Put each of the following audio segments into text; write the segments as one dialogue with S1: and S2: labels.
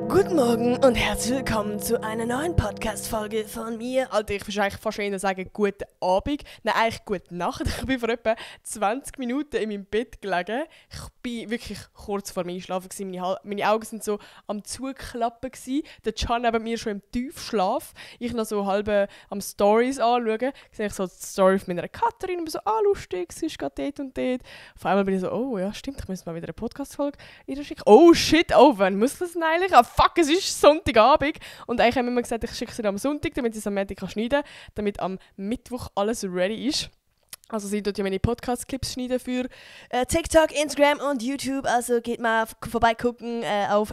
S1: Guten Morgen und herzlich willkommen zu einer neuen Podcast-Folge von mir. Alter, ich würde eigentlich fast eher sagen, guten Abend. Nein, eigentlich gute Nacht. Ich bin vor etwa 20 Minuten in meinem Bett gelegen. Ich bin wirklich kurz vor dem Einschlafen gewesen. Meine Augen sind so am Zuklappen gewesen. Der Can neben mir schon im Tiefschlaf. Ich noch so halb am Stories anschauen. Ich sehe so die Story von meiner Katrin und bin so, lustig, sie ist gerade dort und dort. Auf einmal bin ich so, oh ja, stimmt, ich muss mal wieder eine Podcast-Folge schicken. Oh shit, wann muss das denn eigentlich? Fuck, es ist Sonntagabend. Und eigentlich haben wir immer gesagt, ich schicke sie am Sonntag, damit sie es am Montag schneiden kann, damit am Mittwoch alles ready ist. Also sie tut ja meine Podcast-Clips schneiden für TikTok, Instagram und YouTube. Also geht mal vorbeigucken auf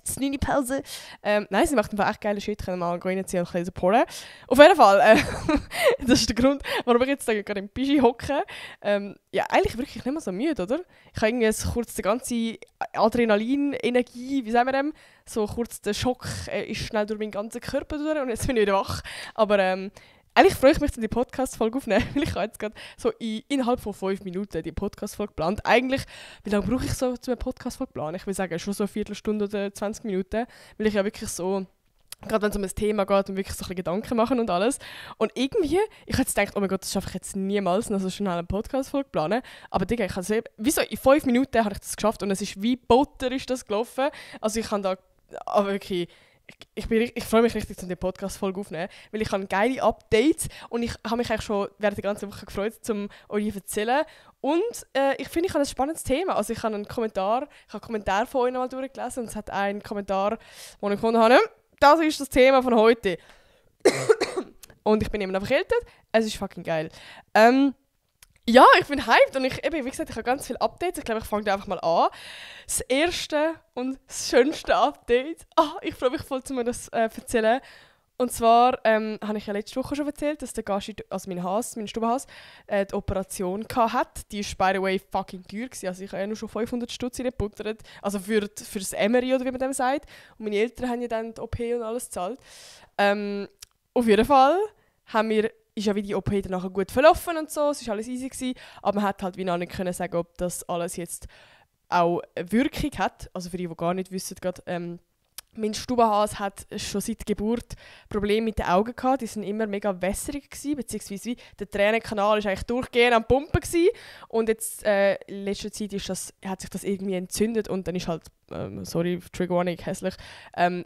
S1: @znünipause. Nein, sie macht einfach echt geile Shit. Können wir mal reinziehen und ein bisschen supporten. Auf jeden Fall, das ist der Grund, warum ich jetzt gerade im Pischi hocke. Ja, eigentlich wirklich nicht mehr so müde, oder? Ich habe irgendwie kurz die ganze Adrenalin-Energie, wie sagen wir dem? So kurz der Schock ist schnell durch meinen ganzen Körper durch und jetzt bin ich wieder wach. Aber eigentlich freue ich mich, die Podcast-Folge aufzunehmen, weil ich habe jetzt gerade so innerhalb von 5 Minuten die Podcast-Folge geplant. Eigentlich, wie lange brauche ich so zu einer Podcast-Folge planen? Ich würde sagen, schon so eine Viertelstunde oder 20 Minuten, weil ich ja wirklich so, gerade wenn es um ein Thema geht und wirklich so ein bisschen Gedanken machen und alles. Und irgendwie, ich hätte gedacht, oh mein Gott, das schaffe ich jetzt niemals, noch so schnell eine Podcast-Folge planen. Aber Digga, ich habe wieso in 5 Minuten habe ich das geschafft und es ist wie Butter ist das gelaufen. Also ich kann da, aber wirklich, ich freue mich richtig, um die Podcast-Folge aufzunehmen, weil ich habe geile Updates und ich habe mich eigentlich schon während der ganzen Woche gefreut, um euch zu erzählen. Und ich finde, ich habe ein spannendes Thema. Also ich habe einen Kommentar von euch mal durchgelesen und es hat einen Kommentar, den ich gefunden habe, das ist das Thema von heute. Und ich bin immer noch erkältet. Es ist fucking geil. Ja, ich bin hyped und wie gesagt, ich habe ganz viele Updates. Ich glaube, ich fange einfach mal an. Das erste und das schönste Update. Ich freue mich voll, um mir das zu erzählen. Und zwar habe ich ja letzte Woche schon erzählt, dass der Gashi, also mein Stubenhaus, die Operation hatte. Die war, by the way, fucking teuer gewesen. Also ich habe ja nur schon 500 Stutz reingebuttert. Also für das MRI oder wie man dem sagt. Und meine Eltern haben ja dann die OP und alles gezahlt. Auf jeden Fall ist ja wie die OP danach gut verlaufen und so, es war alles easy gewesen, aber man hat halt wie noch nicht können sagen, ob das alles jetzt auch eine Wirkung hat. Also für die gar nicht wissen, mein Stubenhase hat schon seit Geburt Probleme mit den Augen gehabt. Die sind immer mega wässrig gewesen, beziehungsweise der Tränenkanal war eigentlich durchgehend am Pumpen gewesen. Und jetzt in letzter Zeit hat sich das irgendwie entzündet und dann ist halt, sorry, Trigger Warning, hässlich,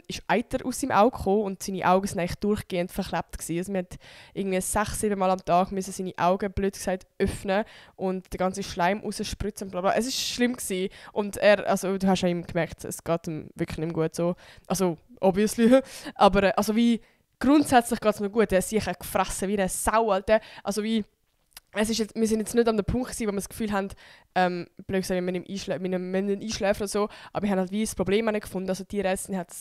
S1: ist Eiter aus seinem Auge gekommen und seine Augen sind eigentlich durchgehend verklebt gewesen. Also wir mussten irgendwie 6-7 Mal am Tag müssen seine Augen, blöd gesagt, öffnen und der ganze Schleim rausspritzen und bla bla. Es war schlimm gewesen. Und also du hast ja ihm gemerkt, es geht ihm wirklich nicht gut so. Also, obviously. Aber wie grundsätzlich geht es mir gut. Er ist sicher gefressen wie eine Sau, Alter. Also wie, wir sind jetzt nicht an dem Punkt gewesen, wo wir das Gefühl haben, blöd gesagt, wir müssen einschläfen oder so, aber wir haben halt wie das Problem nicht gefunden. Also die Ärztin hat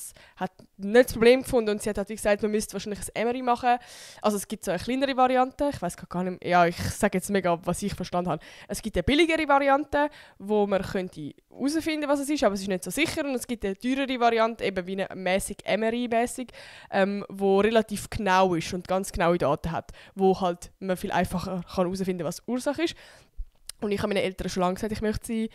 S1: nicht das Problem gefunden und sie hat halt wie gesagt, man müsste wahrscheinlich ein MRI machen. Also es gibt so eine kleinere Variante, ich weiß gar nicht mehr, ja, ich sage jetzt mega, was ich verstanden habe. Es gibt eine billigere Variante, wo man könnte herausfinden, was es ist, aber es ist nicht so sicher. Und es gibt eine teurere Variante, eben wie eine mäßig MRI-mäßig, wo relativ genau ist und ganz genaue Daten hat, wo halt man viel einfacher herausfinden kann, was die Ursache ist. Und ich habe meinen Eltern schon lange gesagt, ich möchte sie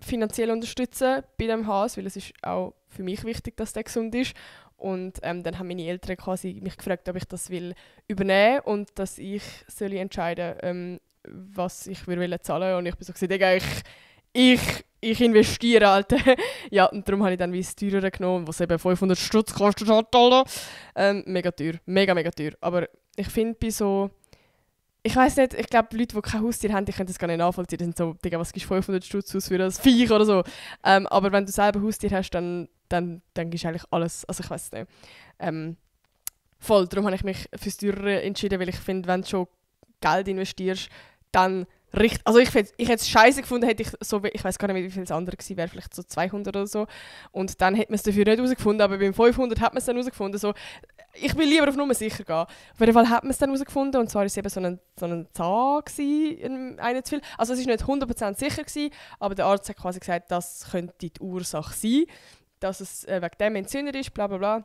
S1: finanziell unterstützen bei diesem Haus, weil es ist auch für mich wichtig, dass der gesund ist. Und dann haben meine Eltern quasi mich gefragt, ob ich das will übernehmen und dass ich soll entscheiden, was ich will zahlen. Und ich bin so gesagt, Digga, ich investiere, Alter. Ja, und darum habe ich dann wie das teurere genommen, was eben 500 Stutz kostet hat, Alter. Mega teuer, mega teuer. Aber ich finde bei so, ich weiss nicht, ich glaube, Leute, die kein Haustier haben, die können das gar nicht nachvollziehen. Die sind so, Digga, was gibst du 500 Stutz aus für das Viech oder so. Aber wenn du selber Haustier hast, dann gibst du eigentlich alles. Also ich weiss nicht. Voll, darum habe ich mich fürs Teurere entschieden, weil ich finde, wenn du schon Geld investierst, dann richtig. Also ich hätte es scheiße gefunden, hätte ich so, ich weiß gar nicht mehr, wie viel es andere gewesen wäre, vielleicht so 200 oder so. Und dann hätte man es dafür nicht herausgefunden, aber beim 500 hat man es dann herausgefunden. So, ich will lieber auf Nummer sicher gehen. Auf jeden Fall hat man es dann herausgefunden und zwar war es eben so ein Zahn gewesen, einer zu viel. Also es war nicht 100% sicher gewesen, aber der Arzt hat quasi gesagt, das könnte die Ursache sein, dass es wegen dem entzündet ist, bla bla bla.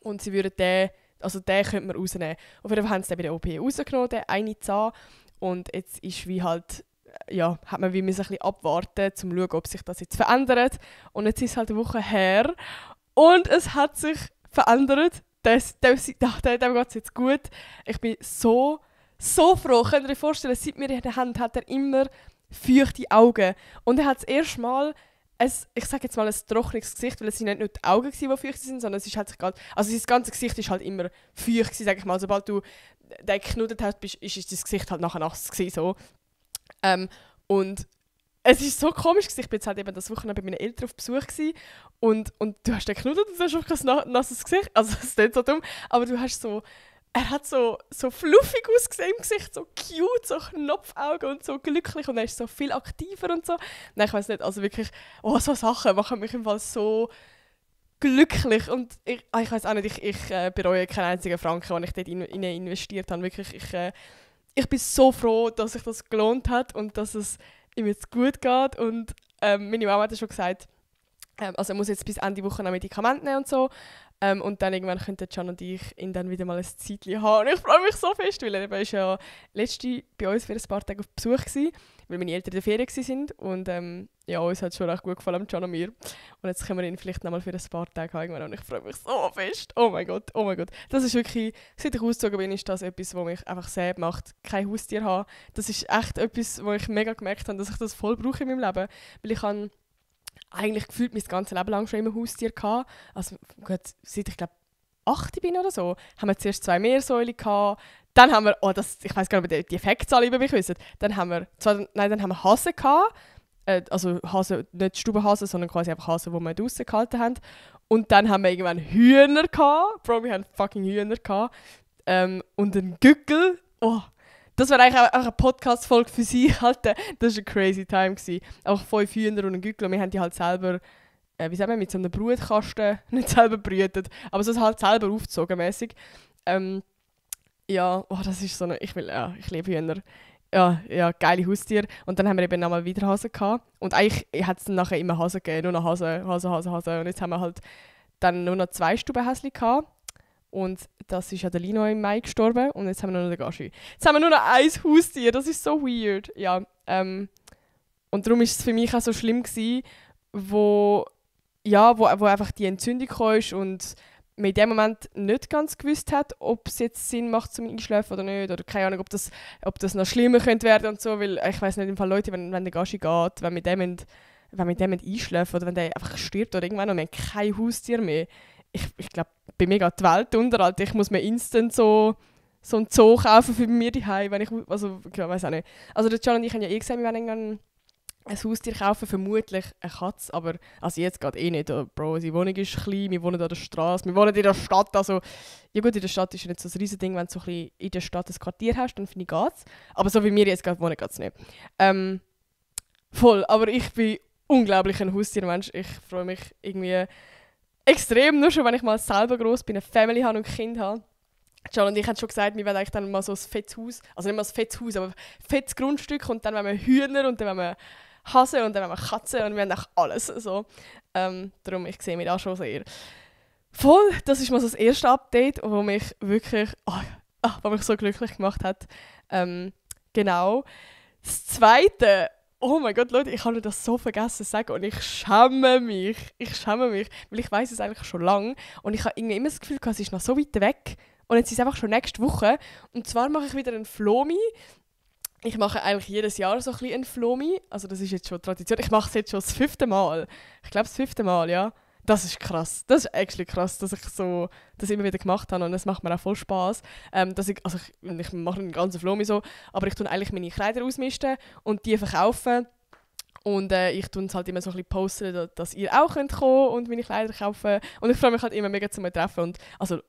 S1: Und sie würden den könnte man rausnehmen. Auf jeden Fall haben sie den bei der OP rausgenommen, den einen Zahn. Und jetzt ist wie halt hat man wie ein bisschen abwarten, um zu schauen, ob sich das jetzt verändert. Und jetzt ist es halt eine Woche her und es hat sich verändert. Dem geht es jetzt gut. Ich bin so froh. Könnt ihr euch vorstellen, seit wir in der Hand hat er immer feuchte Augen. Und er hat das erste Mal ich sage jetzt mal ein trockenes Gesicht, weil es sind nicht nur die Augen, die feucht sind, sondern es ist halt also sein ganzes Gesicht ist halt immer feucht, sage ich mal. Sobald du den geknuddelt hast, ist das Gesicht halt nachher nass gewesen, so. Und es ist so komisch, ich bin jetzt halt eben das Wochenende bei meinen Eltern auf Besuch gewesen, und du hast den geknuddelt und du hast einfach kein nasses Gesicht. Also das ist nicht so dumm, aber du hast er hat so fluffig ausgesehen im Gesicht, so cute, so Knopfaugen und so glücklich und er ist so viel aktiver und so. Nein, ich weiß nicht, also wirklich, so Sachen machen mich im Fall so glücklich und ich weiß auch nicht, ich bereue keinen einzigen Franken, den ich dort investiert habe. Wirklich, ich bin so froh, dass sich das gelohnt hat und dass es ihm jetzt gut geht und meine Mama hat ja schon gesagt, also er muss jetzt bis Ende Woche noch Medikamente nehmen und so. Und dann irgendwann könnten Can und ich ihn dann wieder mal ein Zeitchen haben. Und ich freue mich so fest, weil er war ja letzte bei uns für ein paar Tage auf Besuch gewesen, weil meine Eltern in der Ferien waren. Und uns hat es schon recht gut gefallen, Can und mir. Und jetzt können wir ihn vielleicht noch mal für ein paar Tage haben irgendwann. Und ich freue mich so fest. Oh mein Gott. Das ist wirklich, seit ich ausgezogen bin, ist das etwas, was mich einfach sehr macht. Kein Haustier haben. Das ist echt etwas, wo ich mega gemerkt habe, dass ich das voll brauche in meinem Leben. Weil ich habe eigentlich gefühlt mein ganzes Leben lang schon immer Haustier gehabt. Also gut, seit ich glaube 8 bin oder so, haben wir zuerst 2 Meersäule gehabt. Dann haben wir, ich weiß gar nicht, ob ihr die Effektzahl über mich wisst. Dann haben wir Hasen gehabt. Also Hasen, nicht Stubenhasen, sondern quasi einfach Hasen, die wir draussen gehalten haben. Und dann haben wir irgendwann Hühner gehabt. Bro, wir haben fucking Hühner gehabt. Und einen Gückel. Oh, das wäre eigentlich auch eine Podcast-Folge für sich. Halt, das war eine crazy time. Auch 5 Hühner und ein Gückel. Wir haben die halt selber, mit so einem Brutkasten, nicht selber brütet, aber so halt selber aufgezogen mäßig. Das ist so eine, ich liebe Hühner. Ja, geile Haustiere. Und dann haben wir eben nochmal wieder Hasen gehabt. Und eigentlich hat es dann nachher immer Hasen gegeben, nur noch Hasen. Und jetzt haben wir halt dann nur noch 2 Stubenhäschen gehabt. Und das ist ja der Lino im Mai gestorben und jetzt haben wir nur noch den Gaschi. Jetzt haben wir nur noch ein Haustier, das ist so weird. Ja, und darum war es für mich auch so schlimm gewesen, wo einfach die Entzündung kam und man in dem Moment nicht ganz gewusst hat, ob es jetzt Sinn macht zum Einschlafen oder nicht. Oder keine Ahnung, ob das noch schlimmer könnte werden und so. Weil ich weiß nicht, im Fall Leute, wenn der Gaschi geht, wenn mit dem einschlafen oder wenn der einfach stirbt oder irgendwann und wir haben kein Haustier mehr. Ich glaube, bei mir geht die Welt unter. Alter. Ich muss mir instant so einen Zoo kaufen für mir daheim, wenn ich weiß auch nicht. Also der Can und ich haben ja gesagt, wir werden irgendwann ein Haustier kaufen, vermutlich eine Katze, aber also jetzt geht nicht. Bro, unsere Wohnung ist klein, wir wohnen an der Straße, wir wohnen in der Stadt, also ja gut, in der Stadt ist ja nicht so ein riesen Ding, wenn du so ein bisschen in der Stadt ein Quartier hast, dann finde ich geht's. Aber so wie wir jetzt gerade wohnen, geht's nicht. Voll, aber ich bin unglaublich ein Haustiermensch. Ich freue mich irgendwie extrem, nur schon, wenn ich mal selber gross bin, eine Family habe und ein Kind habe. Can und ich haben schon gesagt, wir wollen eigentlich dann mal so ein fettes Haus, also nicht mal ein fettes Haus, aber ein fettes Grundstück und dann wollen wir Hühner und dann wollen wir Hasen und dann wollen wir Katzen und wir haben auch alles so. Darum, ich sehe mich da schon sehr. Voll, das ist mal so das erste Update, das mich wirklich was mich so glücklich gemacht hat. Genau. Das zweite, oh mein Gott, Leute, ich habe das so vergessen zu sagen und ich schäme mich, weil ich weiss es eigentlich schon lange und ich habe irgendwie immer das Gefühl, es ist noch so weit weg und jetzt ist es einfach schon nächste Woche und zwar mache ich wieder einen Flomi. Ich mache eigentlich jedes Jahr so ein bisschen einen Flomi, also das ist jetzt schon Tradition, ich mache es jetzt schon das 5. Mal. Ich glaube das 5. Mal, ja. Das ist krass, das ist actually krass, dass ich so das immer wieder gemacht habe und es macht mir auch voll Spass. Ich mache einen ganzen Flomi so, aber ich tue eigentlich meine Kleider ausmisten und die verkaufen. Und ich tue es halt immer so ein bisschen posten, dass ihr auch könnt kommen und meine Kleider kaufen. Und ich freue mich halt immer mega zu treffen. Und, also,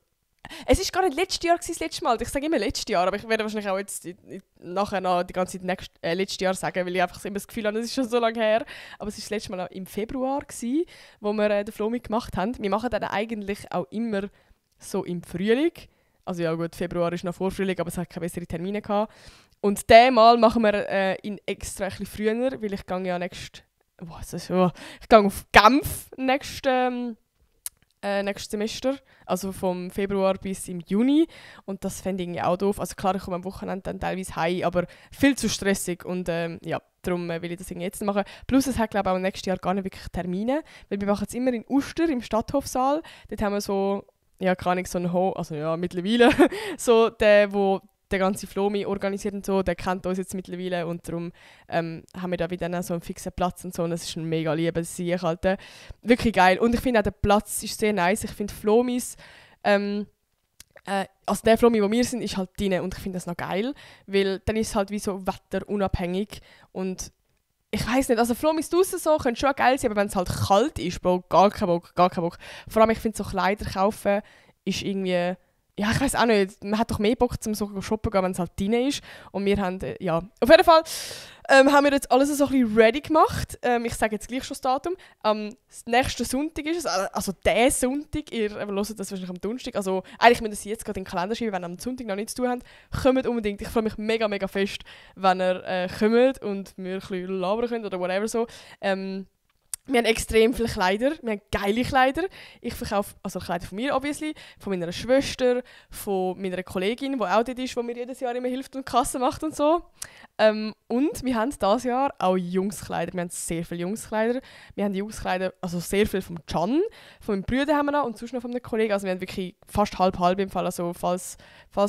S1: es war gar nicht letztes Jahr das letzte Mal. Ich sage immer letztes Jahr, aber ich werde wahrscheinlich auch jetzt nachher noch die ganze Zeit letztes Jahr sagen, weil ich einfach immer das Gefühl habe, das ist schon so lange her. Aber es war das letzte Mal im Februar, wo wir den Flomi gemacht haben. Wir machen dann eigentlich auch immer so im Frühling. Also ja gut, Februar ist noch vor Frühling, aber es hat keine besseren Termine gehabt. Und dieses Mal machen wir ihn extra ein bisschen früher, weil ich gehe ja ich gehe auf Genf nächsten nächstes Semester, also vom Februar bis im Juni. Und das fände ich irgendwie auch doof. Also klar, ich komme am Wochenende dann teilweise heim, aber viel zu stressig. Und ja, darum will ich das irgendwie jetzt machen. Plus es hat, glaube ich, auch nächstes Jahr gar nicht wirklich Termine, weil wir machen es immer in Uster, im Stadthofsaal. Dort haben wir so, ja, keine Ahnung, so einen also ja, mittlerweile, so der, wo der ganze Flomi organisiert und so, der kennt uns jetzt mittlerweile und darum haben wir da wieder so einen fixen Platz und so und das ist ein mega liebes Sieg halt. Wirklich geil. Und ich finde auch, der Platz ist sehr nice. Ich finde Flomis, also der Flomi, wo wir sind, ist halt drin und ich finde das noch geil, weil dann ist es halt wie so wetterunabhängig und ich weiss nicht, also Flomis draussen so können schon geil sein, aber wenn es halt kalt ist, Bro, gar kein Bock, gar kein Bock. Vor allem, ich finde so Kleider kaufen ist irgendwie, ja, ich weiss auch nicht, man hat doch mehr Bock zum so shoppen gehen, wenn es halt drin ist. Und wir haben, ja, auf jeden Fall haben wir jetzt alles so ein bisschen ready gemacht. Ich sage jetzt gleich schon das Datum. Das nächste Sonntag ist es, also der Sonntag, ihr hört das wahrscheinlich am Donnerstag, also eigentlich müsst ihr jetzt gerade in den Kalender schreiben, wenn ihr am Sonntag noch nichts zu tun habt, kommt unbedingt. Ich freue mich mega, mega fest, wenn ihr kommt und wir ein bisschen labern könnt oder whatever so. Wir haben extrem viele Kleider, wir haben geile Kleider. Ich verkaufe also Kleider von mir, obviously, von meiner Schwester, von meiner Kollegin, die auch dort ist, die mir jedes Jahr immer hilft und Kasse macht und so. Und wir haben dieses Jahr auch Jungskleider. Wir haben sehr viele Jungskleider. Wir haben Jungskleider, also sehr viel vom Can, von meinem Bruder haben wir noch und sonst noch von einem Kollegen. Also wir haben wirklich fast halb im Fall. Also falls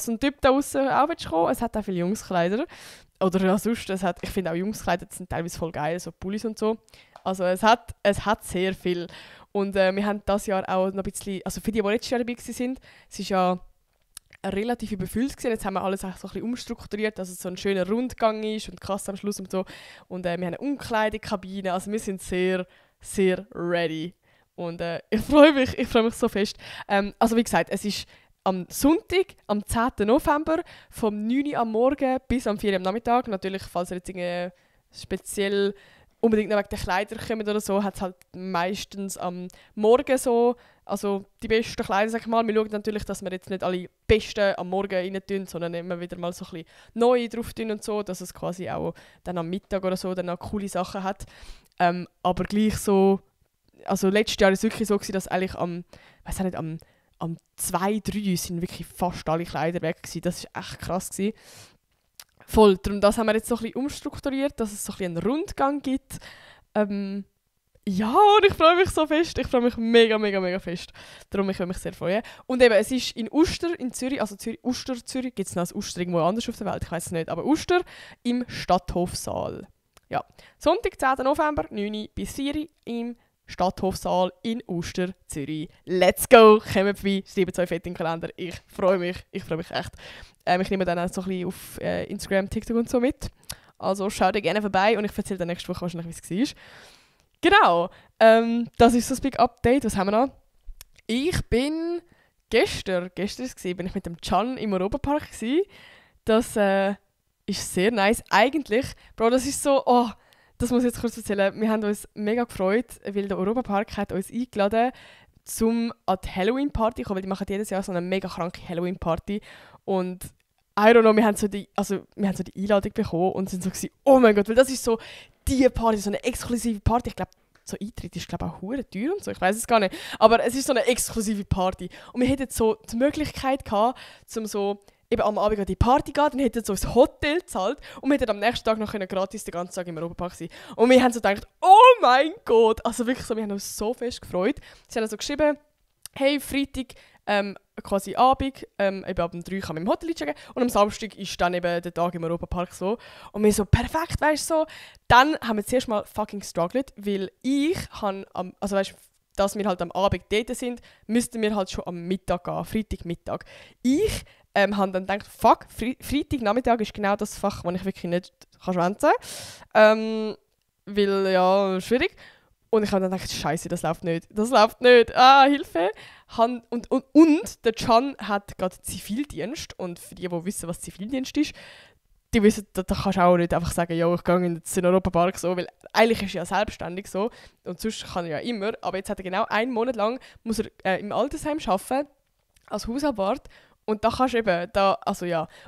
S1: ein Typ da draussen auch kommen, es hat auch viele Jungskleider. Oder ja, sonst, ich finde auch Jungskleider sind teilweise voll geil, so Pullis und so. Also es hat sehr viel. Und wir haben dieses Jahr auch noch ein bisschen, also für die letztes Jahr dabei waren, es ist ja relativ überfüllt gewesen. Jetzt haben wir alles auch so ein bisschen umstrukturiert, dass es so ein schöner Rundgang ist und Kasse am Schluss und so. Und wir haben eine Umkleidekabine, also wir sind sehr, sehr ready. Und ich freue mich so fest. Also wie gesagt, es ist am Sonntag, am 10. November, vom 9 Uhr am Morgen bis am 4 Uhr am Nachmittag. Natürlich, falls ihr jetzt irgendwie speziell unbedingt noch wegen der Kleider kommt oder so, hat es halt meistens am Morgen so, also die besten Kleider, sag ich mal. Wir schauen natürlich, dass wir jetzt nicht alle besten am Morgen rein tun, sondern immer wieder mal so ein bisschen neue drauf tun und so, dass es quasi auch dann am Mittag oder so dann auch coole Sachen hat. Aber gleich so, also letztes Jahr war es wirklich so gewesen, dass eigentlich am 2, 3 sind wirklich fast alle Kleider weg gewesen. Das war echt krass gewesen. Voll, darum das haben wir jetzt so ein bisschen umstrukturiert, dass es so ein bisschen einen Rundgang gibt. Ja, und ich freue mich so fest. Ich freue mich mega, mega, mega fest. Darum ich will mich sehr freuen. Und eben, es ist in Uster, in Zürich, also Uster, Zürich, gibt es noch ein Uster irgendwo anders auf der Welt, ich weiß es nicht, aber Uster im Stadthofsaal. Ja, Sonntag, 10. November, 9 Uhr bis 4 Uhr im Stadthofsaal in Uster, Zürich. Let's go! Kommt vorbei, schreibt euch fett in den Kalender. Ich freue mich echt. Ich nehme dann auch so ein bisschen auf Instagram, TikTok und so mit. Also schaut gerne vorbei und ich erzähle dann nächste Woche wahrscheinlich, wie es war. Genau, das ist so das Big Update. Was haben wir noch? Ich bin gestern bin ich mit dem Can im Europapark gewesen. Das ist sehr nice. Eigentlich, Bro, das ist so, das muss ich jetzt kurz erzählen. Wir haben uns mega gefreut, weil der Europapark hat uns eingeladen an die Halloween-Party kommen, weil die machen jedes Jahr so eine mega kranke Halloween-Party. Und I don't know, wir haben so die Einladung bekommen und sind so gewesen, oh mein Gott, weil das ist so die Party, so eine exklusive Party. Ich glaube, so Eintritt ist glaube auch hure teuer und so, ich weiß es gar nicht. Aber es ist so eine exklusive Party. Und wir hätten so die Möglichkeit gehabt, um so eben am Abend an die Party gehen, dann hätten sie uns ein Hotel gezahlt und wir hätten am nächsten Tag noch gratis den ganzen Tag im Europapark sein. Und wir haben so gedacht, oh mein Gott, also wirklich so, wir haben uns so fest gefreut. Sie haben also geschrieben, hey, Freitag, quasi Abend, eben ab dem 3 kann man im Hotel checken und am Samstag ist dann eben der Tag im Europapark so. Und wir so, perfekt, weißt du so. Dann haben wir zuerst mal fucking struggled, weil ich habe, also weißt du, dass wir halt am Abend dort sind, müssten wir halt schon am Mittag gehen, Freitagmittag. Ich habe dann gedacht, fuck, Freitagnachmittag ist genau das Fach, das ich wirklich nicht schwänzen kann. Weil, ja, schwierig. Und ich habe dann gedacht, Scheiße, das läuft nicht. Hilfe. Und der Can hat gerade Zivildienst. Und für die wissen, was Zivildienst ist, die wissen, da kannst du auch nicht einfach sagen, ja, ich gehe in den Europapark so, weil eigentlich ist er ja selbstständig so. Und sonst kann er ja immer. Aber jetzt hat er genau 1 Monat lang muss er, im Altersheim arbeiten, als Hausabwart. Und da kannst du eben,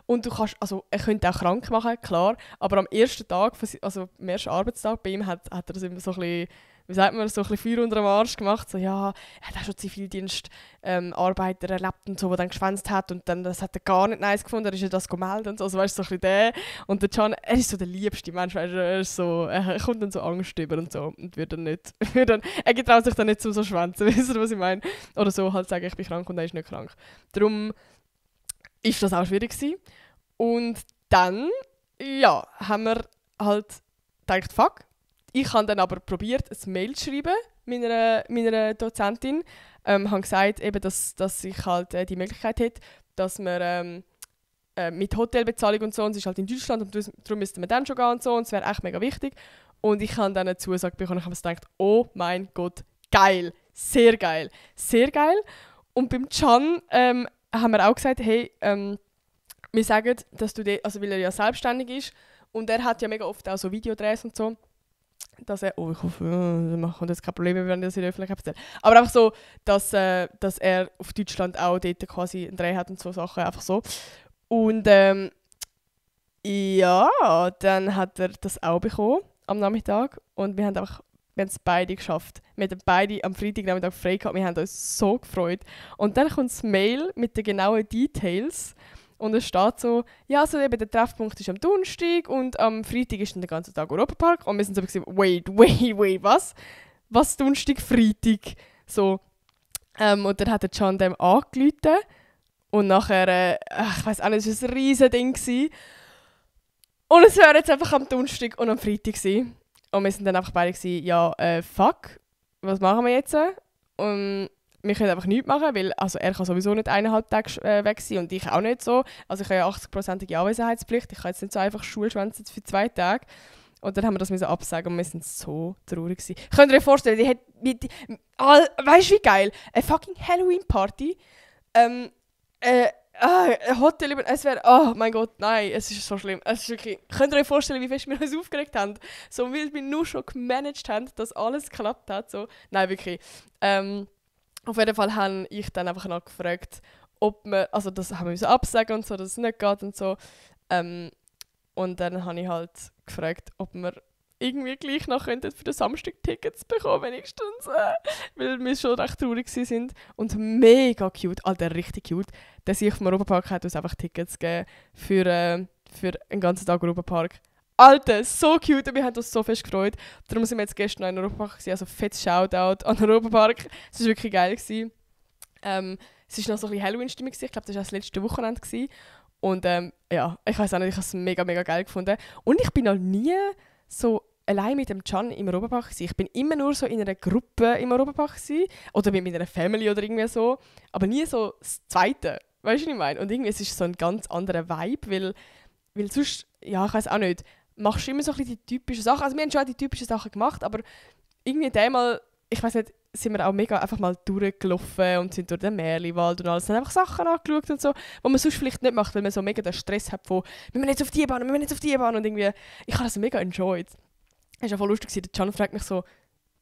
S1: und du kannst, also er könnte auch krank machen, klar, aber am ersten Tag, also am ersten Arbeitstag bei ihm hat er das immer so ein bisschen, wie sagt man, so ein bisschen Feuer unter dem Arsch gemacht. So, ja, er hat auch schon Zivildienst Arbeiter erlebt und so, der dann geschwänzt hat und dann, das hat er gar nicht nice gefunden, er ist ja das gemeldet und so, also weißt du, so ein bisschen der. Und der Can, er ist so der liebste Mensch, weißt du, er kommt dann so Angst über und so und wird dann nicht, er getraut sich dann nicht so schwänzen, weißt du, was ich meine? Oder so halt sagen, ich bin krank und er ist nicht krank. Darum ist das auch schwierig gewesen. Und dann, ja, haben wir halt gedacht, fuck. Ich habe dann aber probiert, ein Mail zu schreiben, meiner Dozentin. Habe gesagt, eben, dass ich halt die Möglichkeit hätte, dass wir mit Hotelbezahlung und so, und es ist halt in Deutschland und darum müssten wir dann schon gehen und so, und es wäre echt mega wichtig. Und ich habe dann eine Zusage bekommen und ich habe mir gedacht, oh mein Gott, geil, sehr geil, sehr geil. Und beim Can haben wir auch gesagt, hey, wir sagen, dass du also weil er ja selbstständig ist und er hat ja mega oft auch so Videodrehs und so, dass er, ich hoffe, wir kommt jetzt kein Problem, wenn ich das in der Öffentlichkeit erzähle. Aber einfach so, dass er auf Deutschland auch dort quasi einen Dreh hat und so Sachen, einfach so. Und ja, dann hat er das auch bekommen am Nachmittag und wir haben es beide geschafft. Wir haben beide am Freitagnachmittag frei gehabt, wir haben uns so gefreut. Und dann kommt das Mail mit den genauen Details. Und es steht so, ja, also eben der Treffpunkt ist am Donnerstag und am Freitag ist dann der ganze Tag Europapark. Und wir sind so gesagt, wait, was? Was Donnerstag, Freitag? So. Und dann hat der Can dem angerufen. Und nachher, ich weiss auch nicht, es war ein riesen Ding gewesen. Und es wäre jetzt einfach am Donnerstag und am Freitag gewesen. Und wir sind dann einfach beide gewesen, ja, fuck, was machen wir jetzt? Und wir können einfach nichts machen, weil also er kann sowieso nicht 1,5 Tage weg sein und ich auch nicht so. Also ich habe ja 80%ige Anwesenheitspflicht. Ich kann jetzt nicht so einfach Schule schwänzen für 2 Tage. Und dann haben wir das müssen absagen und wir sind so traurig gewesen. Könnt ihr euch vorstellen, weißt du wie geil? Eine fucking Halloween-Party. Ein Hotel, es wäre, oh mein Gott, nein, es ist so schlimm. Es ist wirklich, könnt ihr euch vorstellen, wie fest wir uns aufgeregt haben? So, weil wir nur schon gemanagt haben, dass alles geklappt hat. So. Nein, wirklich. Auf jeden Fall habe ich dann einfach noch gefragt, ob wir, also das haben wir müssen absagen und so, dass es nicht geht und so. Und dann habe ich halt gefragt, ob wir irgendwie gleich noch für den Samstag Tickets bekommen, wenigstens. Weil wir schon recht traurig sind. Und mega cute, Alter, richtig cute. Der sich vom Europapark hat uns einfach Tickets gegeben für einen ganzen Tag Europapark. Alter, so cute und wir haben uns so fest gefreut. Darum sind wir jetzt gestern noch in Europapark gewesen, also fettes Shoutout an den Europapark. Es war wirklich geil gewesen. Es war noch so ein bisschen Halloween-Stimmung gewesen. Ich glaube, das war das letzte Wochenende gewesen. Und ja, ich weiß auch nicht, ich habe es mega, mega geil gefunden. Und ich bin noch nie so allein mit dem Can im Europapark gewesen. Ich bin immer nur so in einer Gruppe im Europapark gewesen. Oder mit meiner Family oder irgendwie so. Aber nie so das Zweite. Weißt du, was ich meine? Und irgendwie es ist so ein ganz anderer Vibe, weil sonst, ja, ich weiß auch nicht, machst du immer so ein bisschen die typischen Sachen. Also wir haben schon auch die typischen Sachen gemacht, aber irgendwie einmal, ich weiß nicht, sind wir auch mega einfach mal durchgelaufen und sind durch den Merliwald und alles. Dann einfach Sachen angeschaut und so, die man sonst vielleicht nicht macht, weil man so mega den Stress hat von «Wir müssen jetzt auf die Bahn, wir müssen jetzt auf die Bahn» und irgendwie, ich habe das mega enjoyed. Es war voll lustig, der Can fragt mich so,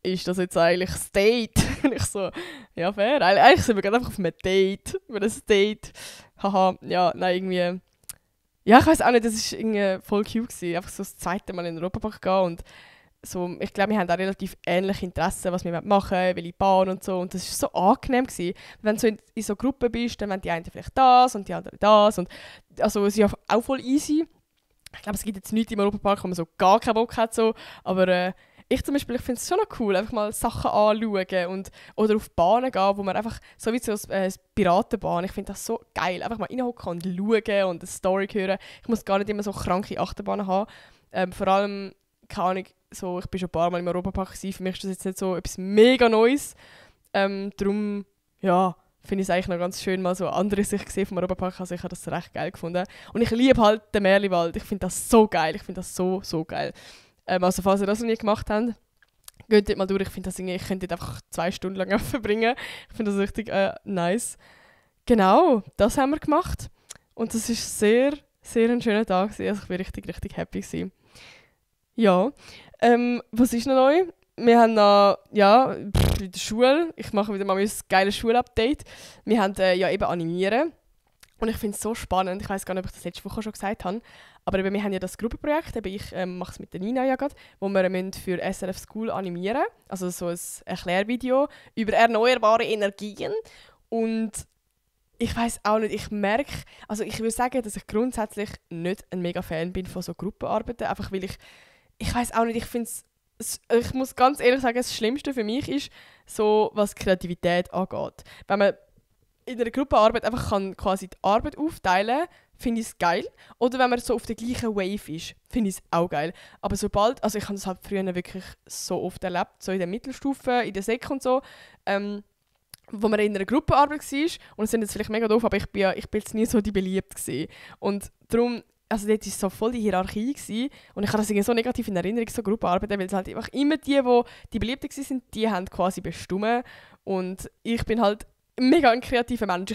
S1: ist das jetzt eigentlich das Date? Und ich so, ja fair, eigentlich sind wir gerade einfach auf einem Date, über ein Date. Haha, ja, nein, irgendwie... Ja, ich weiß auch nicht, das war irgendwie voll cute gewesen. Einfach so das zweite Mal in den Europapark gehen und so, ich glaube, wir haben auch relativ ähnliche Interessen, was wir machen wollen, welche Bahn und so. Und das war so angenehm gewesen. Wenn du so in so Gruppen bist, dann wollen die einen vielleicht das und die anderen das. Und also es ist ja auch voll easy. Ich glaube, es gibt jetzt nichts im Europapark, wo man so gar keinen Bock hat. So. Aber ich zum Beispiel, ich finde es schon noch cool, einfach mal Sachen anschauen oder auf Bahnen gehen, wo man einfach, so wie so eine Piratenbahn, ich finde das so geil, einfach mal reinhocken und schauen und eine Story hören. Ich muss gar nicht immer so kranke Achterbahnen haben. Vor allem, keine Ahnung, so, ich bin schon ein paar Mal im Europapark gewesen, für mich ist das jetzt nicht so etwas mega Neues. Darum, ja, finde ich es eigentlich noch ganz schön, mal so andere Sicht gesehen vom Europapark. Also ich habe das recht geil gefunden. Und ich liebe halt den Merliwald. Ich finde das so geil. Ich finde das so, so geil. Also falls ihr das noch nie gemacht habt, geht dort mal durch. Ich finde das irgendwie, ich könnte dort einfach 2 Stunden lang verbringen. Ich finde das richtig nice. Genau, das haben wir gemacht. Und das war sehr, sehr ein schöner Tag. Also ich war richtig, richtig happy gewesen. Ja, was ist noch neu? Wir haben noch, ja, in der Schule, ich mache wieder mal ein geiles Schulupdate. Wir haben ja eben animieren. Und ich finde es so spannend, ich weiß gar nicht, ob ich das letzte Woche schon gesagt habe, aber eben, wir haben ja das Gruppenprojekt, eben ich mache es mit der Nina ja gerade, wo wir für SRF School animieren, also so ein Erklärvideo über erneuerbare Energien. Und ich weiß auch nicht, ich merke, also ich würde sagen, dass ich grundsätzlich nicht ein mega Fan bin von so Gruppenarbeiten, einfach weil ich weiß auch nicht, ich finde ich muss ganz ehrlich sagen, das Schlimmste für mich ist, so was Kreativität angeht. Wenn man in einer Gruppenarbeit einfach quasi die Arbeit aufteilen kann, finde ich es geil. Oder wenn man so auf der gleichen Wave ist, finde ich es auch geil. Aber sobald, also ich habe das halt früher wirklich so oft erlebt, so in der Mittelstufe, in der Sek und so, wo man in einer Gruppenarbeit war, und es sind jetzt vielleicht mega doof, aber ich bin jetzt nie so die beliebt gewesen. Und darum, also dort war so voll die Hierarchie gewesen, und ich habe das irgendwie so negativ in Erinnerung, so Gruppenarbeiten, weil es halt einfach immer die Beliebten waren, die haben quasi bestimmt. Und ich bin halt mega ein kreativer Mensch.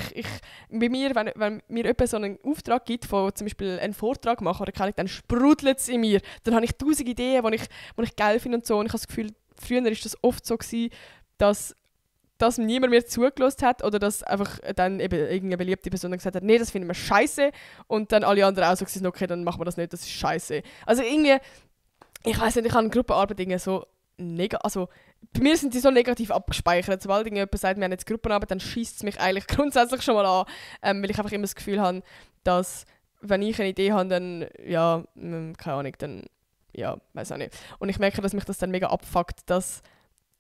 S1: Bei mir, wenn mir jemand so einen Auftrag gibt, von zum Beispiel einen Vortrag machen, oder kann ich, dann sprudelt es in mir. Dann habe ich 1000 Ideen, die ich geil finde und so. Und ich habe das Gefühl, früher war das oft so gewesen, dass niemand mehr zugelassen hat oder dass einfach dann eben irgendeine beliebte Person gesagt hat, nee, das finden wir scheiße, und dann alle anderen auch so gesagt, okay, dann machen wir das nicht, das ist scheiße. Also irgendwie, ich weiß nicht, ich habe Gruppenarbeit irgendwie so also bei mir sind die so negativ abgespeichert. Sobald jemand sagt, wir haben jetzt Gruppenarbeit, dann schießt es mich eigentlich grundsätzlich schon mal an, weil ich einfach immer das Gefühl habe, dass wenn ich eine Idee habe, dann, ja, keine Ahnung, dann, ja, weiß auch nicht. Und ich merke, dass mich das dann mega abfuckt, dass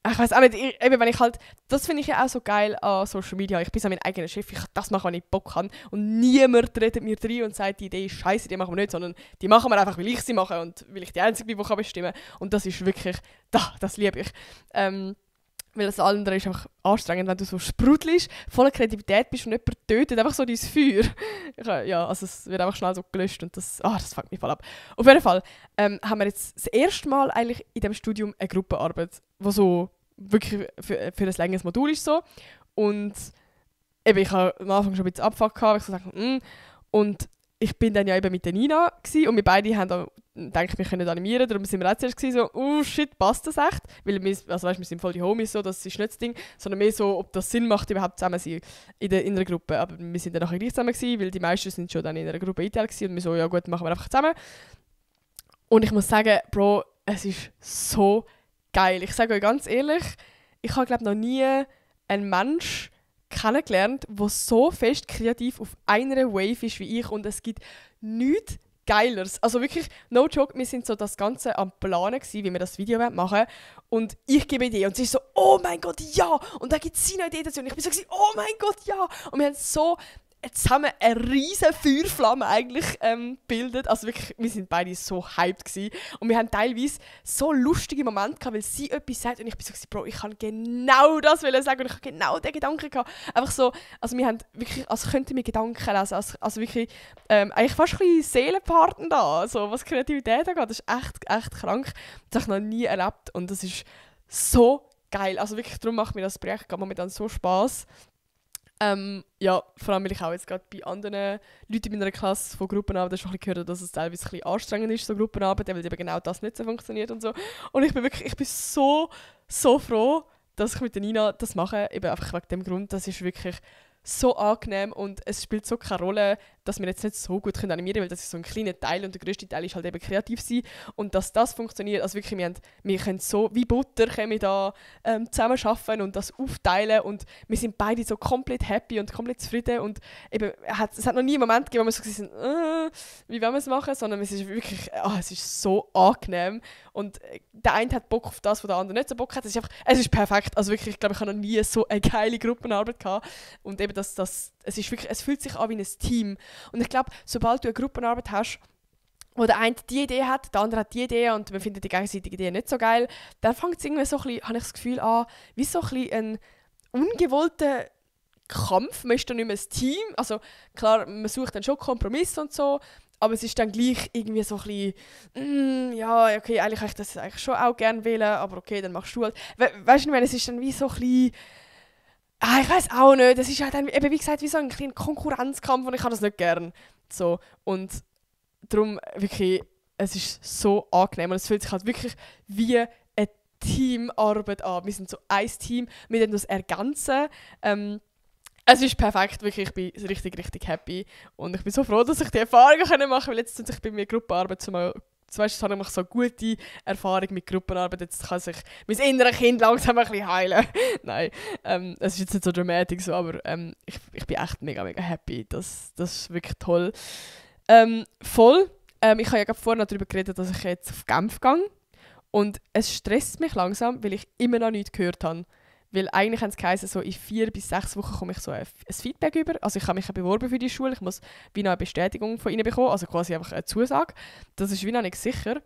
S1: ich weiß auch nicht, eben wenn ich halt, das finde ich ja auch so geil an Social Media. Ich bin so mein eigener Chef, ich kann das machen, wenn ich Bock habe. Und niemand redet mir rein und sagt, die Idee ist scheiße, die machen wir nicht, sondern die machen wir einfach, weil ich sie mache und weil ich die Einzige bin, die bestimmen kann. Und das ist wirklich, das liebe ich. Weil das andere ist einfach anstrengend, wenn du so sprudelst, voller Kreativität bist und jemand tötet einfach so dein Feuer. Ja, also es wird einfach schnell so gelöscht und das fuckt mich voll ab. Auf jeden Fall haben wir jetzt das erste Mal eigentlich in diesem Studium eine Gruppenarbeit, die so wirklich für ein längeres Modul ist so. Und eben, ich habe am Anfang schon ein bisschen Abfuck gehabt, ich so gesagt, und ich bin dann ja eben mit der Nina gewesen, und wir beide haben dann gedacht, wir können animieren, darum sind wir auch zuerst so, oh shit, passt das echt? Weil wir sind voll die Homies, so, das ist nicht das Ding, sondern mehr so, ob das Sinn macht, überhaupt zusammen sein in einer Gruppe. Aber wir sind dann nachher gleich zusammen gewesen, weil die meisten sind schon dann in einer Gruppe eingeteilt gewesen, und wir so, ja gut, machen wir einfach zusammen. Und ich muss sagen, Bro, es ist so geil. Ich sage euch ganz ehrlich, ich habe, glaube noch nie einen Mensch kennengelernt, der so fest kreativ auf einer Wave ist wie ich, und es gibt nichts Geileres. Also wirklich, no joke, wir sind so das Ganze am Planen gewesen, wie wir das Video machen wollen, und ich gebe Idee und sie ist so, oh mein Gott, ja! Und dann gibt sie eine Idee dazu und ich bin so, oh mein Gott, ja! Und wir haben so zusammen eine riesige Feuerflamme eigentlich gebildet. Also wirklich, wir sind beide so hyped gewesen. Und wir haben teilweise so lustige Momente gehabt, weil sie etwas sagt und ich bin so, Bro, ich kann genau das sagen und ich habe genau den Gedanken gehabt. Einfach so, also wir haben wirklich, als könnten wir Gedanken lesen, also wirklich eigentlich fast ein bisschen Seelenpartner da, also was Kreativität angeht. Das ist echt krank. Das habe ich noch nie erlebt und das ist so geil. Also wirklich, darum macht mir das Projekt momentan so Spass. Ja, vor allem, weil ich auch jetzt gerade bei anderen Leuten in meiner Klasse von Gruppenarbeit schon gehört habe, dass es teilweise ein bisschen anstrengend ist, so Gruppenarbeit, weil eben genau das nicht so funktioniert und so. Und ich bin so froh, dass ich mit der Nina das mache, eben einfach wegen dem Grund, das ist wirklich so angenehm und es spielt so keine Rolle, dass wir jetzt nicht so gut animieren können, weil das ist so ein kleiner Teil und der grösste Teil ist halt eben kreativ sein und dass das funktioniert, also wirklich, wir können so wie Butter können wir da zusammen arbeiten und das aufteilen und wir sind beide so komplett happy und komplett zufrieden und eben, es hat noch nie einen Moment gegeben, wo wir so gesagt haben, wie wollen wir es machen, sondern es ist wirklich, es ist so angenehm und der eine hat Bock auf das, wo der andere nicht so Bock hat, es ist perfekt, also wirklich, ich glaube, ich habe noch nie so eine geile Gruppenarbeit gehabt und eben es fühlt sich an wie ein Team. Und ich glaube, sobald du eine Gruppenarbeit hast, wo der eine die Idee hat, der andere hat die Idee und man findet die gegenseitige Idee nicht so geil, dann fängt es irgendwie so ein bisschen, habe ich das Gefühl, an, wie so ein bisschen ein ungewollter Kampf. Man ist dann nicht mehr ein Team. Also klar, man sucht dann schon Kompromisse und so, aber es ist dann gleich irgendwie so ein bisschen, ja, okay, eigentlich hätte ich das eigentlich schon auch gerne wählen, aber okay, dann machst du halt. Weißt du, es ist dann wie so ein bisschen, ich weiß auch nicht. Das ist halt dann, eben, wie gesagt, wie so ein kleiner Konkurrenzkampf und ich habe das nicht gern. So. Und darum wirklich, es ist so angenehm und es fühlt sich halt wirklich wie eine Teamarbeit an. Wir sind so ein Team, wir das ergänzen. Es ist perfekt, wirklich, ich bin richtig, richtig happy. Und ich bin so froh, dass ich die Erfahrungen machen kann, weil jetzt tut sich bei mir Gruppenarbeit jetzt habe ich so gute Erfahrung mit Gruppenarbeit, jetzt kann sich mein inneres Kind langsam ein bisschen heilen. Nein, es ist jetzt nicht so dramatisch so, aber ich bin echt mega, mega happy. Das ist wirklich toll. Voll. Ich habe ja gerade vorhin darüber geredet, dass ich jetzt auf Genf gehe. Und es stresst mich langsam, weil ich immer noch nichts gehört habe. Weil eigentlich haben es geheißen, so in 4 bis 6 Wochen komme ich so ein Feedback über. Also ich habe mich beworben für die Schule, ich muss wie noch eine Bestätigung von ihnen bekommen, also quasi einfach eine Zusage. Das ist wie noch nicht sicher.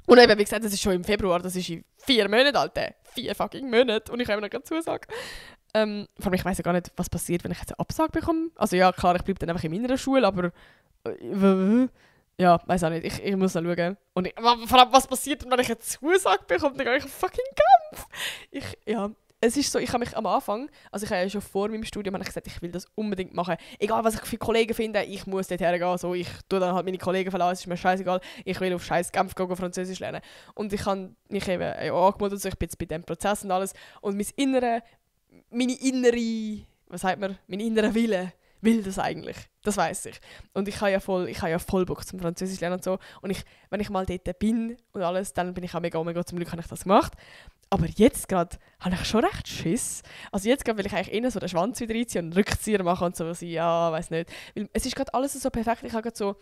S1: Und eben, wie gesagt, das ist schon im Februar, das ist in 4 Monaten, Alter. 4 fucking Monate und ich habe noch keine Zusage. Vor allem, ich weiss ja gar nicht, was passiert, wenn ich jetzt eine Absage bekomme. Also ja, klar, ich bleibe dann einfach in meiner Schule, aber... ja, weiß auch nicht. Ich muss noch schauen. Und vor allem, was passiert, wenn ich eine Zusage bekomme, dann gehe ich auf fucking Kampf. Es ist so, ich habe mich am Anfang, also ich habe ja schon vor meinem Studium gesagt, ich will das unbedingt machen. Egal, was ich für Kollegen finde, ich muss dort hergehen. So, ich tue dann halt meine Kollegen verlassen, es ist mir scheißegal. Ich will auf scheiß Genf gehen, Französisch lernen. Und ich habe mich eben angemeldet, so, ich bin jetzt bei diesem Prozess und alles. Und mein innere Wille will das eigentlich. Das weiss ich. Und ich habe ja voll Bock zum Französisch lernen und so. Und wenn ich mal dort bin und alles, dann bin ich auch mega, oh mein Gott, zum Glück habe ich das gemacht. Aber jetzt gerade habe ich schon recht Schiss. Also jetzt gerade will ich eigentlich eher so den Schwanz wieder reinziehen und einen Rückzieher machen und so, was weiss nicht. Weil es ist gerade alles so perfekt. Ich habe gerade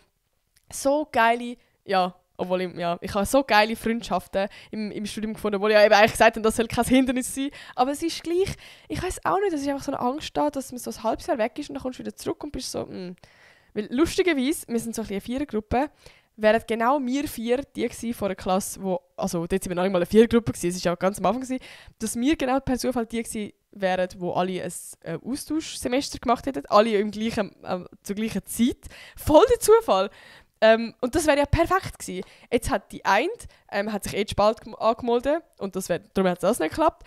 S1: so geile, ich habe so geile Freundschaften im Studium gefunden, wo ich ja eben eigentlich gesagt habe, das soll kein Hindernis sein. Aber es ist gleich, ich weiss auch nicht, dass ich einfach so eine Angst da, dass man so ein halbes Jahr weg ist und dann kommst du wieder zurück und bist so, Weil lustigerweise, wir sind so ein bisschen eine Vierergruppe, wären genau wir 4 die von einer Klasse, also dort sind wir noch nicht mal eine Vierergruppe gewesen, es war ja ganz am Anfang gewesen, dass wir genau per Zufall die gewesen wären, wo alle ein Austauschsemester gemacht hätten, alle zur gleichen Zeit. Voll der Zufall! Und das wäre ja perfekt gewesen. Jetzt hat die eine hat sich zu spät angemeldet und darum hat das nicht geklappt.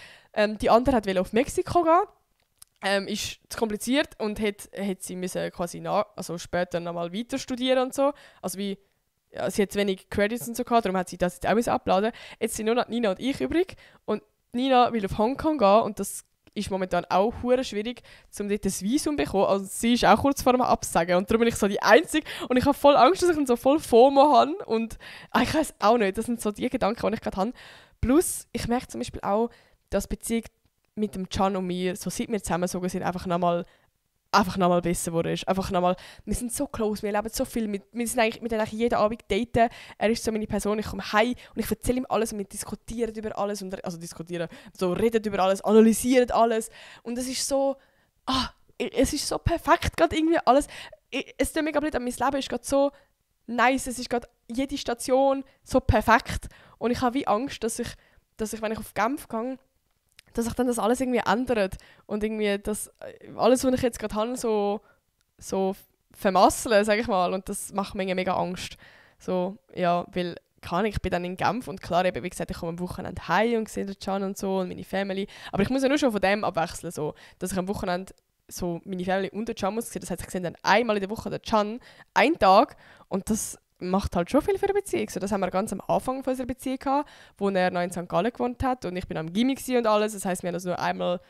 S1: Die andere wollte auf Mexiko gehen. Ist zu kompliziert und sie müssen quasi später nochmal weiter studieren und so. Also sie hat zu wenig Credits und so gehabt, darum hat sie das jetzt auch abladen. Jetzt sind nur noch Nina und ich übrig und Nina will auf Hongkong gehen und das ist momentan auch hure schwierig, um dort ein Visum zu bekommen. Also sie ist auch kurz vor dem Absagen und darum bin ich so die Einzige und ich habe voll Angst, dass ich dann so voll FOMO habe und ich weiß auch nicht, das sind so die Gedanken, die ich gerade habe. Plus, ich merke zum Beispiel auch, dass die Beziehung mit dem Can und mir, so seit wir zusammengezogen sind, einfach nochmal besser geworden ist. Wir sind so close, wir leben so viel, wir sind eigentlich jeden Abend daten. Er ist so meine Person, ich komme heim und ich erzähle ihm alles und wir diskutieren über alles, reden über alles, analysieren alles. Und es ist so, es ist so perfekt gerade irgendwie alles. Es tut mir gerade nicht, mein Leben ist gerade so nice, es ist gerade jede Station so perfekt. Und ich habe wie Angst, dass ich, wenn ich auf Genf gehe, dass sich dann das alles irgendwie ändert und irgendwie das alles, was ich jetzt gerade habe, so vermasseln, sage ich mal. Und das macht mir mega Angst. So, ja, weil ich bin dann in Genf und klar, eben, wie gesagt, ich komme am Wochenende heim und sehe den Can und so und meine Family. Aber ich muss ja nur schon von dem abwechseln, so, dass ich am Wochenende so meine Family und den Can muss sehen. Das heißt, ich sehe dann einmal in der Woche den Can, einen Tag und das macht halt schon viel für eine Beziehung. So, das haben wir ganz am Anfang von unserer Beziehung gehabt, wo er noch in St. Gallen gewohnt hat und ich bin am Gimmi und alles. Das heisst, wir haben das nur einmal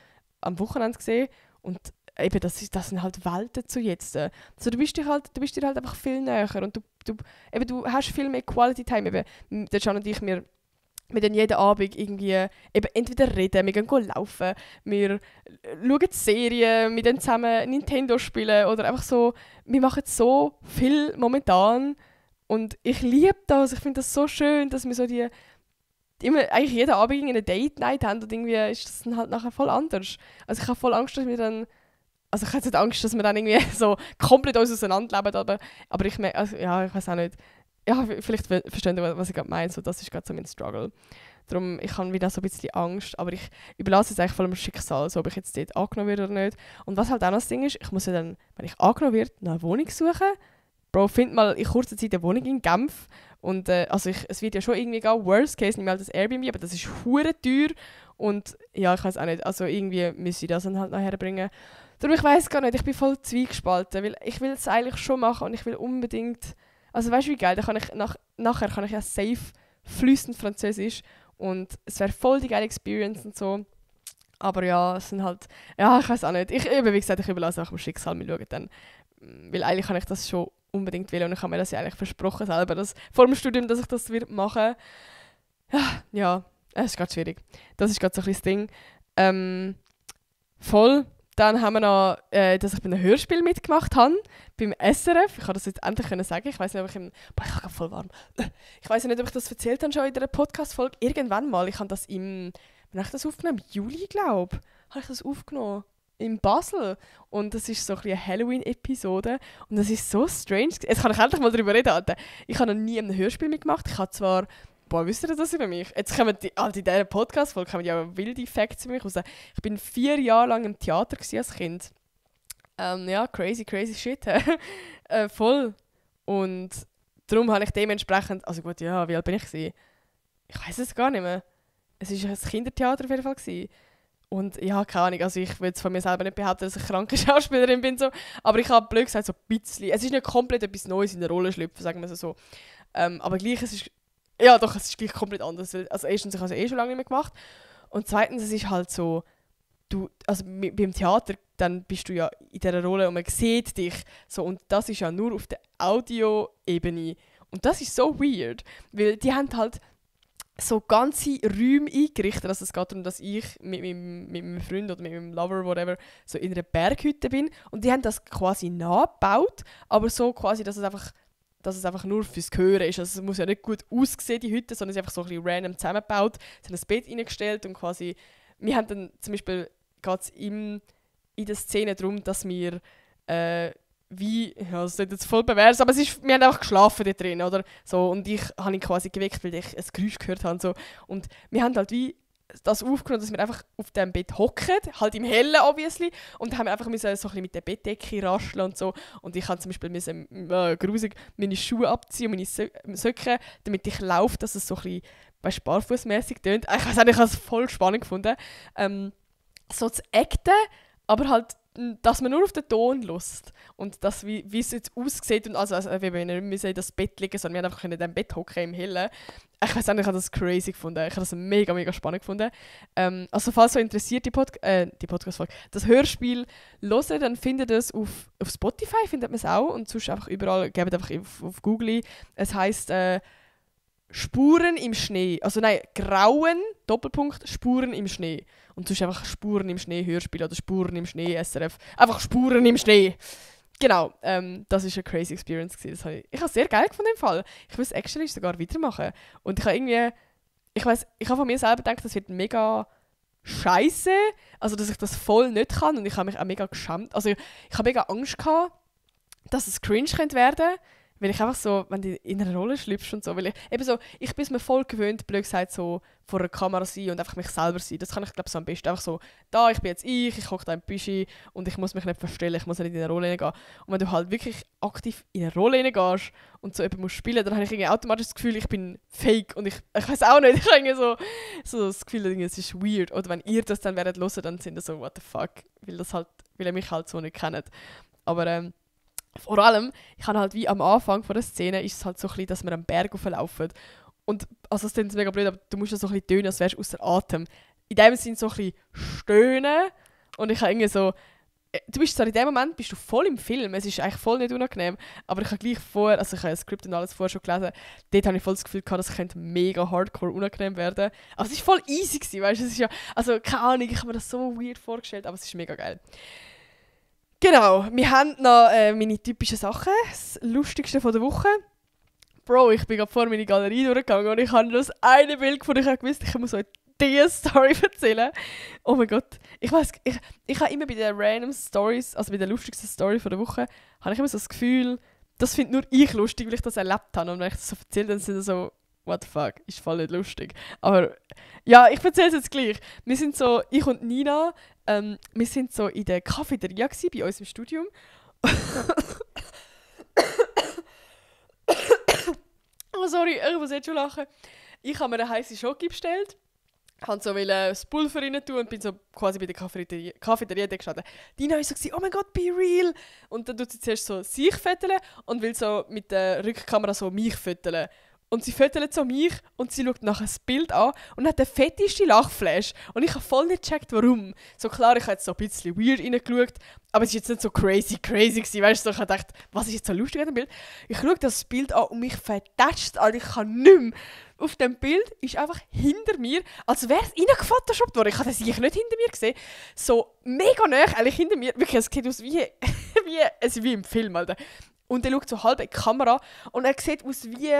S1: am Wochenende gesehen und eben, das sind halt Welten zu jetzt. Also, du bist dir halt einfach viel näher und du hast viel mehr Quality Time. Eben, der Can und ich, wir dann jeden Abend irgendwie eben entweder reden, wir gehen laufen, wir schauen Serien, wir dann zusammen Nintendo spielen oder einfach so, wir machen so viel momentan. Und ich liebe das, ich finde das so schön, dass wir so eigentlich jeden Abend eine Date-Night haben und irgendwie ist das dann halt nachher voll anders. Also ich habe voll Angst, dass wir dann, also ich habe jetzt Angst, dass wir dann irgendwie so komplett uns auseinanderleben, aber ich merke, also, ja, ich weiß auch nicht, ja, vielleicht verstehen Sie, was ich gerade meine, so, das ist gerade so mein Struggle. Darum, ich habe wieder so ein bisschen Angst, aber ich überlasse es eigentlich voll dem Schicksal, so ob ich jetzt dort angenommen werde oder nicht. Und was halt auch noch das Ding ist, ich muss ja dann, wenn ich angenommen werde, noch eine Wohnung suchen. Bro, find mal in kurzer Zeit eine Wohnung in Genf. Und es wird ja schon irgendwie gehen, worst case, nicht mal das Airbnb, aber das ist hure teuer. Und ja, ich weiß auch nicht, also irgendwie müsste ich das dann halt nachher bringen. Darum, ich weiß gar nicht, ich bin voll zwiegespalten, weil ich will es eigentlich schon machen und ich will unbedingt, also weißt du wie geil, da kann ich nachher kann ich ja safe fließend Französisch und es wäre voll die geile Experience und so. Aber ja, es sind halt, ja, ich weiß auch nicht. Wie gesagt, ich überlasse auch dem Schicksal, wir schauen dann. Weil eigentlich kann ich das schon unbedingt will und ich habe mir das ja eigentlich versprochen selber, dass vor dem Studium, dass ich das wird machen. Ja, es ist gerade schwierig. Das ist gerade so ein bisschen das Ding. Voll. Dann haben wir noch, dass ich bei einem Hörspiel mitgemacht habe, beim SRF. Ich kann das jetzt endlich sagen. Ich weiß nicht, ob ich boah, ich habe voll warm. Ich weiß nicht, ob ich das erzählt habe schon in einer Podcast-Folge. Irgendwann mal. Ich habe das wann habe ich das aufgenommen? Im Juli, glaube ich. Habe ich das aufgenommen. In Basel. Und das ist so ein eine Halloween-Episode. Und das ist so strange. Jetzt kann ich endlich mal darüber reden, Alter. Ich habe noch nie in einem Hörspiel mitgemacht. Ich habe zwar... Boah, wisst ihr das über mich? Jetzt kommen in dieser Podcast-Folge kommen ja auch wilde Facts über mich raus. Ich bin 4 Jahre lang im Theater als Kind. Ja, crazy shit. Voll. Und darum habe ich dementsprechend... Also gut, ja, wie alt bin ich gewesen? Ich weiß es gar nicht mehr. Es war ein Kindertheater auf jeden Fall gewesen. Und ja, keine Ahnung, also ich will es von mir selber nicht behaupten, dass ich kranke Schauspielerin bin. So. Aber ich habe blöd gesagt, so ein bisschen. Es ist nicht komplett etwas Neues in der Rolle schlüpfen, sagen wir es so. Aber gleich, es ist... Ja, doch, es ist gleich komplett anders. Also erstens, ich habe es schon lange nicht mehr gemacht. Und zweitens, es ist halt so, beim Theater, dann bist du ja in dieser Rolle und man sieht dich. So, und das ist ja nur auf der Audio-Ebene. Und das ist so weird, weil die haben halt so ganze Räume eingerichtet. Also es geht darum, dass ich mit meinem Freund oder mit meinem Lover, whatever, so in einer Berghütte bin. Und die haben das quasi nachgebaut, aber so quasi, dass es einfach nur fürs Hören ist. Also es muss ja nicht gut aussehen, die Hütte, sondern es ist einfach so ein bisschen random zusammengebaut. Sie haben ein Bett reingestellt und quasi... Wir haben dann zum Beispiel, geht es in der Szene darum, dass wir ja, das ist jetzt voll pervers, aber wir haben einfach geschlafen da drin, oder? So, und ich habe ihn quasi geweckt, weil ich ein Geräusch gehört habe. So. Und wir haben halt wie das aufgenommen, dass wir einfach auf dem Bett hocken, halt im Hellen obviously, und haben einfach so ein bisschen mit der Bettdecke rascheln und so. Und ich habe zum Beispiel grusig meine Schuhe abziehen und meine Socken, damit ich laufe, dass es so ein bisschen barfußmäßig tönt. Ich weiß nicht, ich habe es voll spannend gefunden. So zu acten, aber halt, dass man nur auf den Ton lust und das, wie es jetzt aussieht. Und also wir nicht in das Bett liegen, sondern wir haben einfach in dem Bett hocken im Hellen. Ich weiß nicht, ich habe das crazy gefunden. Ich habe das mega spannend gefunden. Also falls so interessiert die Podcast-Folge, das Hörspiel hören, dann findet ihr es auf Spotify, findet man es auch. Und sonst einfach überall, gebt einfach auf Google. Es heisst Spuren im Schnee. Also nein, Grauen, Doppelpunkt, Spuren im Schnee. Und sonst einfach Spuren im Schnee Hörspiel oder Spuren im Schnee SRF. Einfach Spuren im Schnee. Genau, das war eine crazy Experience. Ich habe es sehr geil gefunden im Fall. Ich will es actually sogar weitermachen. Und ich habe von mir selber gedacht, das wird mega scheiße. Also, dass ich das voll nicht kann. Und ich habe mich auch mega geschämt. Also, ich habe mega Angst gehabt, dass es cringe könnte werden. Weil ich einfach so, wenn du in einer Rolle schlüpfst und so, weil ich bin es mir voll gewöhnt, blöd gesagt, so vor einer Kamera sein und einfach mich selber sein. Das kann ich, glaube ich, so am besten. Einfach so, ich bin jetzt ich hocke da im Büschi und ich muss mich nicht verstellen, ich muss nicht in eine Rolle hineingehen. Und wenn du halt wirklich aktiv in eine Rolle hineingehst und so jemand musst spielen, dann habe ich irgendwie automatisch das Gefühl, ich bin fake und ich weiß auch nicht, ich habe irgendwie so das Gefühl, es ist weird. Oder wenn ihr das dann werdet hören, dann sind ihr so, what the fuck, weil ihr mich halt so nicht kennt. Aber vor allem, ich habe halt wie am Anfang von der Szene ist es halt so ein bisschen, dass wir am Berg hochlaufen. Und also es klingt mega blöd, aber du musst ja so ein bisschen tönen, als wärst du außer Atem. In dem Sinne so ein bisschen stöhnen. Und ich habe irgendwie so... Du bist zwar in dem Moment bist du voll im Film, es ist eigentlich voll nicht unangenehm, aber ich habe gleich vorher, also ich habe das Skript und alles vorher schon gelesen, dort habe ich voll das Gefühl gehabt, das könnte mega hardcore unangenehm werden. Aber es war voll easy gewesen, weißt du, es ist ja... Also keine Ahnung, ich habe mir das so weird vorgestellt, aber es ist mega geil. Genau, wir haben noch meine typischen Sachen. Das Lustigste von der Woche. Bro, ich bin gerade vor meine Galerie durchgegangen und ich habe das eine Bild gefunden, ich habe gewusst, ich muss euch diese Story erzählen. Oh mein Gott. Ich weiss, ich habe immer bei den random Stories, also bei der lustigsten Story von der Woche, habe ich immer so das Gefühl, das finde nur ich lustig, weil ich das erlebt habe. Und wenn ich das so erzähle, dann sind so, what the fuck, ist voll nicht lustig. Aber ja, ich erzähle es jetzt gleich. Wir sind so, ich und Nina, wir sind so in der Cafeteria bei uns im Studium. Oh sorry, ich muss jetzt schon lachen. Ich habe mir eine heiße Schoki bestellt. Ich so das Pulver rein tun und bin so quasi bei der Cafeteria gestanden. Nina war so, oh mein Gott, be real! Und dann tut sie zuerst so sich föteln und will so mit der Rückkamera so mich föteln. Und sie fötelt so mich und sie schaut nachher das Bild an und hat den fettesten Lachflash. Und ich habe voll nicht gecheckt, warum. So klar, ich habe jetzt so ein bisschen weird reingeschaut, aber es war jetzt nicht so crazy gewesen, weißt du? So, ich habe gedacht, was ist jetzt so lustig an dem Bild? Ich schaue das Bild an und mich vertätscht, Alter, ich kann nicht mehr. Auf dem Bild ist einfach hinter mir, als wäre es reingefotoshoppt worden. Ich habe das sicher nicht hinter mir gesehen. So mega nah, eigentlich hinter mir. Wirklich, es sieht aus wie im Film, Alter. Und er schaut so halb in die Kamera und er sieht aus wie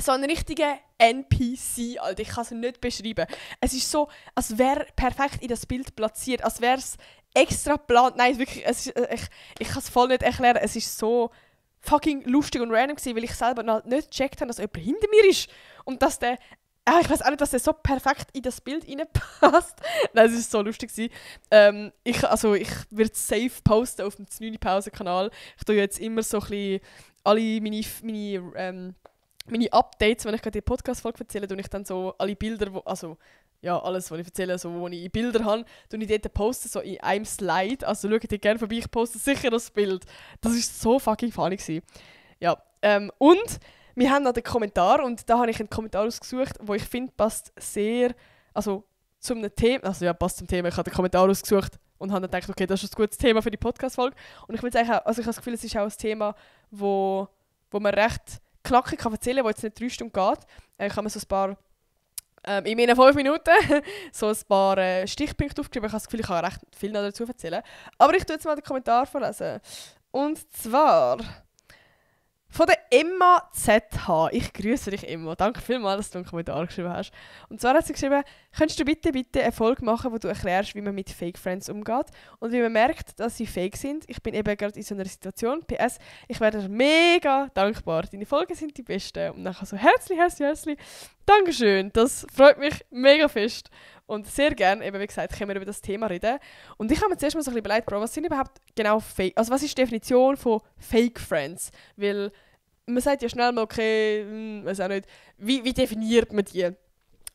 S1: so ein richtiger NPC, Alter. Ich kann es nicht beschreiben. Es ist so, als wäre perfekt in das Bild platziert, als wäre es extra geplant. Nein, wirklich, ich kann es voll nicht erklären. Es ist so fucking lustig und random gewesen, weil ich selber noch nicht gecheckt habe, dass jemand hinter mir ist. Und dass der, ich weiß auch nicht, dass der so perfekt in das Bild reinpasst. Nein, es war so lustig gewesen. Ich werde es safe posten auf dem 9-Pause-Kanal. Ich tue jetzt immer so ein bisschen alle meine Updates, wenn ich gerade die Podcast-Folge erzähle, und ich dann so alle Bilder, alles, was ich erzähle, so, wo ich in Bilder habe, und ich dort poste, so in einem Slide. Also schaut ihr gerne vorbei, ich poste sicher das Bild. Das war so fucking funny gewesen. Ja, und wir haben noch den Kommentar, und da habe ich einen Kommentar ausgesucht, wo ich finde, passt sehr, also zum Thema, also ja, passt zum Thema. Ich habe den Kommentar ausgesucht und habe dann gedacht, okay, das ist ein gutes Thema für die Podcast-Folge. Und ich will sagen, also ich habe das Gefühl, es ist auch ein Thema, wo man recht knackig kann erzählen, wo jetzt nicht 3 Stunden geht. Ich habe mir so ein paar, in meinen 5 Minuten, so ein paar Stichpunkte aufgeschrieben. Ich habe das Gefühl, ich kann recht viel noch dazu erzählen. Aber ich tue jetzt mal den Kommentar vorlesen. Und zwar von der Emma ZH. Ich grüße dich, Emma. Danke vielmals, dass du einen Kommentar geschrieben hast. Und zwar hat sie geschrieben, könntest du bitte eine Folge machen, wo du erklärst, wie man mit Fake Friends umgeht und wie man merkt, dass sie fake sind. Ich bin eben gerade in so einer Situation. PS, ich wäre dir mega dankbar. Deine Folgen sind die besten. Und dann so herzlich. Dankeschön. Das freut mich mega fest. Und sehr gerne, eben wie gesagt, können wir über das Thema reden. Und ich habe mir zuerst mal so ein bisschen überlegt, Bro, was sind überhaupt genau Fake, also was ist die Definition von Fake Friends? Weil man sagt ja schnell mal, okay, weiß auch nicht, wie definiert man die?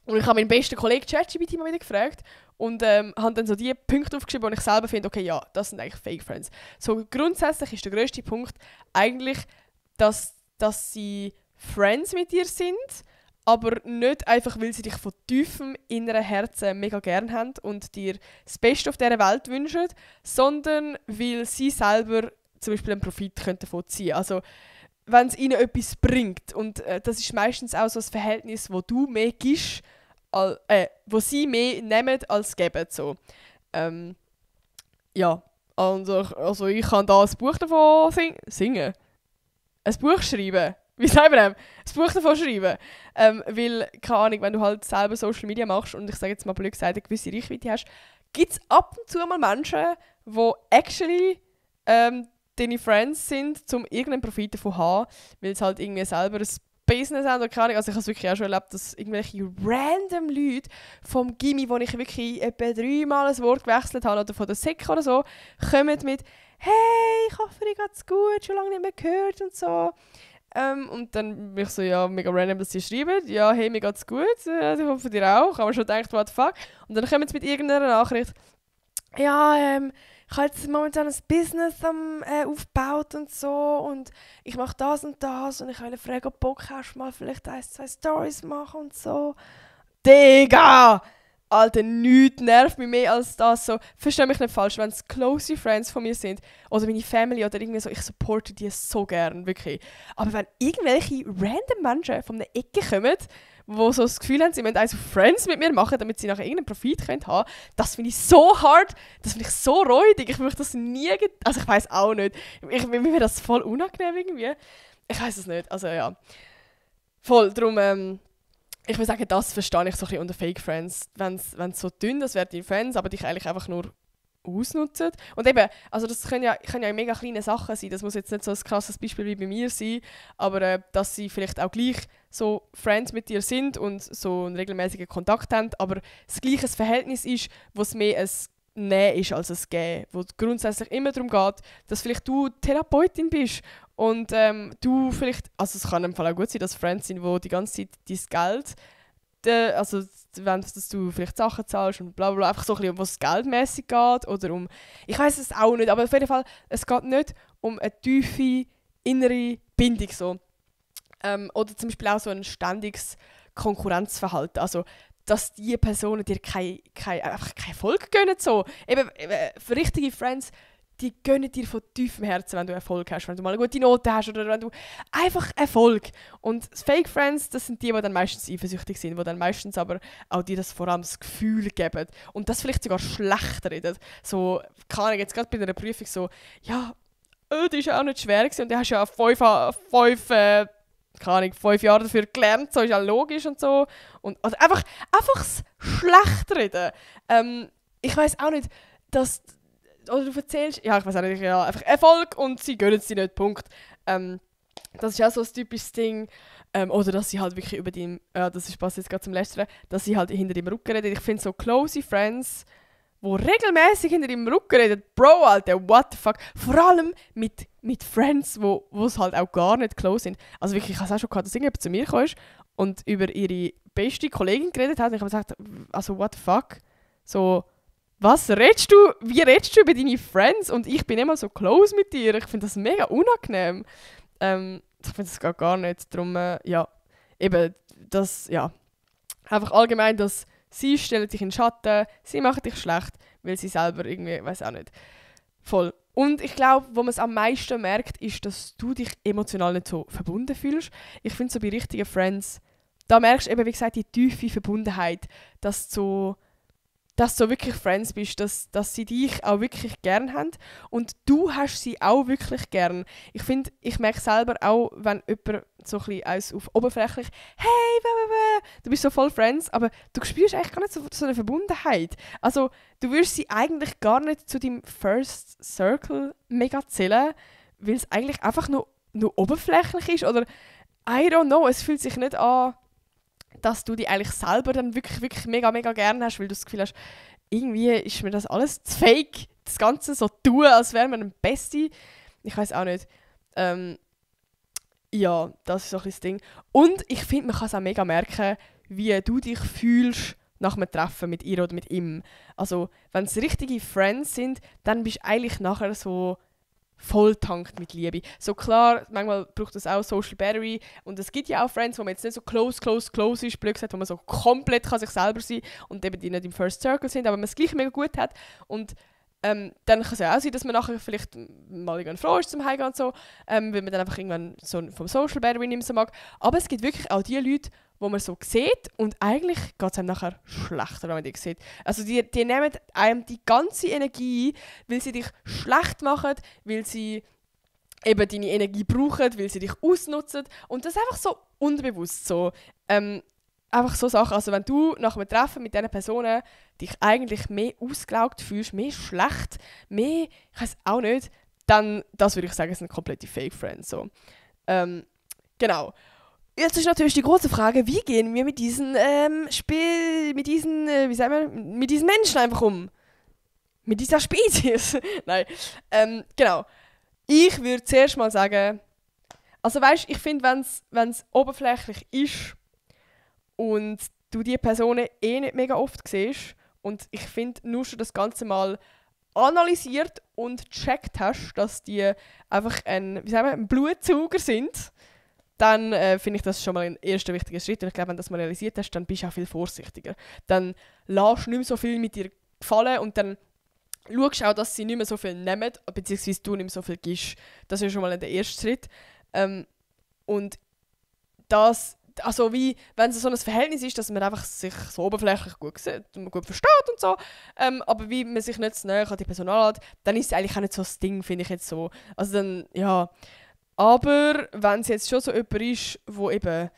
S1: Und ich habe meinen besten Kollegen ChatGPT mal wieder gefragt und habe dann so die Punkte aufgeschrieben, wo ich selber finde, okay, ja, das sind eigentlich Fake Friends. So grundsätzlich ist der grösste Punkt eigentlich, dass sie Friends mit dir sind, aber nicht einfach, weil sie dich von tiefem inneren Herzen mega gern haben und dir das Beste auf dieser Welt wünschen, sondern weil sie selber zum Beispiel einen Profit davon ziehen können. Also, wenn es ihnen etwas bringt. Und das ist meistens auch so ein Verhältnis, wo du mehr gibst, wo sie mehr nehmen als geben. So. Ja, also ich kann da ein Buch davon singen. Ein Buch schreiben. Wie sagen wir das? Ein Buch davon schreiben. Weil, keine Ahnung, wenn du halt selber Social Media machst und ich sage jetzt mal blöd gesagt, eine gewisse Reichweite hast, gibt es ab und zu mal Menschen, die actually deine Friends sind, um irgendeinen Profit davon zu haben, weil sie halt irgendwie selber ein Business haben oder keine Ahnung. Also ich habe es wirklich auch schon erlebt, dass irgendwelche random Leute vom Gymi, wo ich wirklich etwa 3-mal ein Wort gewechselt habe, oder von der Sek oder so, kommen mit «Hey, ich hoffe, dir geht's gut, schon lange nicht mehr gehört» und so. Und dann bin ich so, ja, mega random, dass sie schreiben. Ja, hey, mir geht's gut, ich hoffe dir auch. Aber schon gedacht, what the fuck. Und dann kommen sie mit irgendeiner Nachricht. Ja, ich habe jetzt momentan ein Business aufgebaut und so. Und ich mache das und das. Und ich will fragen, ob du Bock hast, mal vielleicht 1-2 Stories machen und so. Digga! Alter, nichts nervt mich mehr als das. So, versteh mich nicht falsch, wenn es close Friends von mir sind oder meine Family oder irgendwie so, ich supporte die so gern, wirklich. Aber wenn irgendwelche random Menschen von einer Ecke kommen, die so das Gefühl haben, sie müssen also Friends mit mir machen, damit sie nachher irgendeinen Profit haben können, das finde ich so hart, das finde ich so räudig. Ich möchte das nie, also ich weiß auch nicht. Mir wäre das voll unangenehm irgendwie. Ich weiß es nicht, also ja. Voll, darum, ich würde sagen, das verstehe ich so ein bisschen unter Fake Friends. Wenn es so dünn, das wären die Friends, aber dich eigentlich einfach nur ausnutzen. Und eben, also das können ja mega kleine Sachen sein. Das muss jetzt nicht so ein krasses Beispiel wie bei mir sein, aber dass sie vielleicht auch gleich so Friends mit dir sind und so einen regelmäßigen Kontakt haben, aber das gleiche Verhältnis ist, wo es mehr ein Nehmen ist als ein Geben. Wo es grundsätzlich immer darum geht, dass vielleicht du Therapeutin bist und du vielleicht, also es kann im Fall auch gut sein, dass Friends sind, die die ganze Zeit dein Geld, also wenn dass du vielleicht Sachen zahlst und bla bla bla, einfach so ein bisschen, um was geldmäßig geht oder um, ich weiß es auch nicht, aber auf jeden Fall, es geht nicht um eine tiefe innere Bindung so. Oder zum Beispiel auch so ein ständiges Konkurrenzverhalten. Also, dass die Personen dir einfach keinen Erfolg gönnen. So. Eben, für richtige Friends, die gönnen dir von tiefem Herzen, wenn du Erfolg hast, wenn du mal eine gute Note hast oder wenn du einfach Erfolg. Und Fake Friends, das sind die dann meistens eifersüchtig sind, die dann meistens aber auch dir das vor allem das Gefühl geben und das vielleicht sogar schlecht reden. So, keine Ahnung, jetzt gerade bei einer Prüfung so, ja, das war ja auch nicht schwer gewesen und du hast ja 5 Jahre dafür gelernt, so ist ja logisch und so. Und, also einfach das schlecht reden. Ich weiss auch nicht, dass... Oder du erzählst... Ja, ich weiss auch nicht, ja, einfach Erfolg und sie gönnen es dir nicht, Punkt. Das ist auch so ein typisches Ding. Oder dass sie halt wirklich über deinem... Ja, das passt jetzt gerade zum Letzteren. Dass sie halt hinter deinem Rücken reden. Ich finde so close Friends, die regelmäßig hinter deinem Rücken reden. Bro, Alter, what the fuck. Vor allem mit Friends, wo es halt auch gar nicht close sind. Also wirklich, ich habe es auch schon gehabt, dass irgendjemand zu mir kam und über ihre beste Kollegin geredet hat. Und ich habe gesagt, also what the fuck? So, was redest du? Wie redest du über deine Friends? Und ich bin immer so close mit dir. Ich finde das mega unangenehm. Ich finde das gar nicht. Darum, ja, eben, das, ja. Einfach allgemein, dass sie stellen dich in den Schatten, sie machen dich schlecht, weil sie selber irgendwie, weiß auch nicht, voll. Und ich glaube, wo man es am meisten merkt, ist, dass du dich emotional nicht so verbunden fühlst. Ich finde so bei richtigen Friends, da merkst du eben, wie gesagt, die tiefe Verbundenheit, dass du wirklich Friends bist, dass sie dich auch wirklich gern haben und du hast sie auch wirklich gern. Ich finde, ich merke selber auch, wenn jemand so ein bisschen auf oberflächlich «Hey, du bist so voll Friends», aber du spürst eigentlich gar nicht so eine Verbundenheit. Also, du würdest sie eigentlich gar nicht zu deinem First Circle mega zählen, weil es eigentlich einfach nur oberflächlich ist oder I don't know, es fühlt sich nicht an, dass du die eigentlich selber dann wirklich, wirklich mega, mega gerne hast, weil du das Gefühl hast, irgendwie ist mir das alles zu fake, das Ganze so tun, als wäre man ein Bestie. Ich weiß auch nicht. Ja, das ist so ein bisschen das Ding. Und ich finde, man kann es auch mega merken, wie du dich fühlst nach einem Treffen mit ihr oder mit ihm. Also, wenn es richtige Friends sind, dann bist du eigentlich nachher so volltankt mit Liebe. So klar, manchmal braucht es auch Social Battery und es gibt ja auch Friends, wo man jetzt nicht so close ist, blöd gesagt, wo man so komplett kann sich selber sein und eben die nicht im First Circle sind, aber man es gleich mega gut hat und dann kann es ja auch sein, dass man nachher vielleicht mal irgendwann froh ist zum Heimgehen und so, weil man dann einfach irgendwann so vom Social Battery nicht mehr so mag. Aber es gibt wirklich auch die Leute, wo man so sieht und eigentlich geht es einem nachher schlechter, wenn man die sieht. Also die nehmen einem die ganze Energie, weil sie dich schlecht machen, weil sie eben deine Energie brauchen, weil sie dich ausnutzen und das ist einfach so unbewusst so. Einfach so Sachen, also wenn du nach einem Treffen mit diesen Personen dich eigentlich mehr ausgelaugt fühlst, mehr schlecht, mehr, ich weiß auch nicht, dann, das würde ich sagen, sind komplette Fake Friends. So. Genau. Jetzt ist natürlich die große Frage, wie gehen wir mit diesen mit diesen Menschen einfach um? Mit dieser Spezies? Nein. Genau. Ich würde zuerst mal sagen, also weißt, ich finde, wenn es oberflächlich ist und du die Personen nicht mega oft siehst und ich finde, nur schon das Ganze mal analysiert und gecheckt hast, dass die einfach ein Blutsauger sind, dann finde ich das schon mal ein erster wichtiger Schritt. Und ich glaube, wenn du das mal realisiert hast, dann bist du auch viel vorsichtiger. Dann lässt du nicht mehr so viel mit dir gefallen und dann schaust du auch, dass sie nicht mehr so viel nehmen, beziehungsweise du nicht mehr so viel gibst. Das ist schon mal der erste Schritt. Und das, also wie, wenn es so ein Verhältnis ist, dass man einfach sich so oberflächlich gut sieht und gut versteht und so, aber wie man sich nicht so näher an die Person anlässt, dann ist es eigentlich auch nicht so das Ding, finde ich jetzt so. Also dann, ja. Aber wenn es jetzt schon so jemand ist, weiß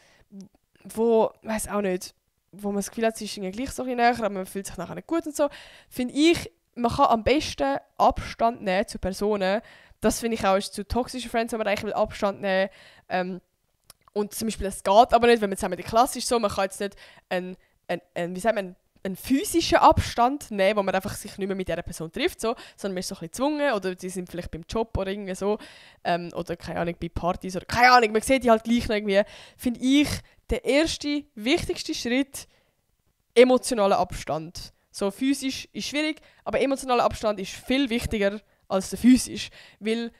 S1: auch nicht, wo man das Gefühl hat, es ist gleich so ein bisschen näher, aber man fühlt sich nachher nicht gut und so, finde ich, man kann am besten Abstand nehmen zu Personen. Das finde ich auch ist zu toxischen Friends, wo man eigentlich Abstand nehmen will. Und zum Beispiel, es geht aber nicht, wenn man zusammen in der Klasse ist, so, man kann jetzt nicht einen physischen Abstand nehmen, wo man einfach sich nicht mehr mit dieser Person trifft, so, sondern man ist so ein bisschen gezwungen oder die sind vielleicht beim Job oder irgendwie so oder keine Ahnung, bei Partys oder keine Ahnung, man sieht die halt gleich noch irgendwie, finde ich, der erste, wichtigste Schritt emotionaler Abstand. So physisch ist schwierig, aber emotionaler Abstand ist viel wichtiger als der physisch, weil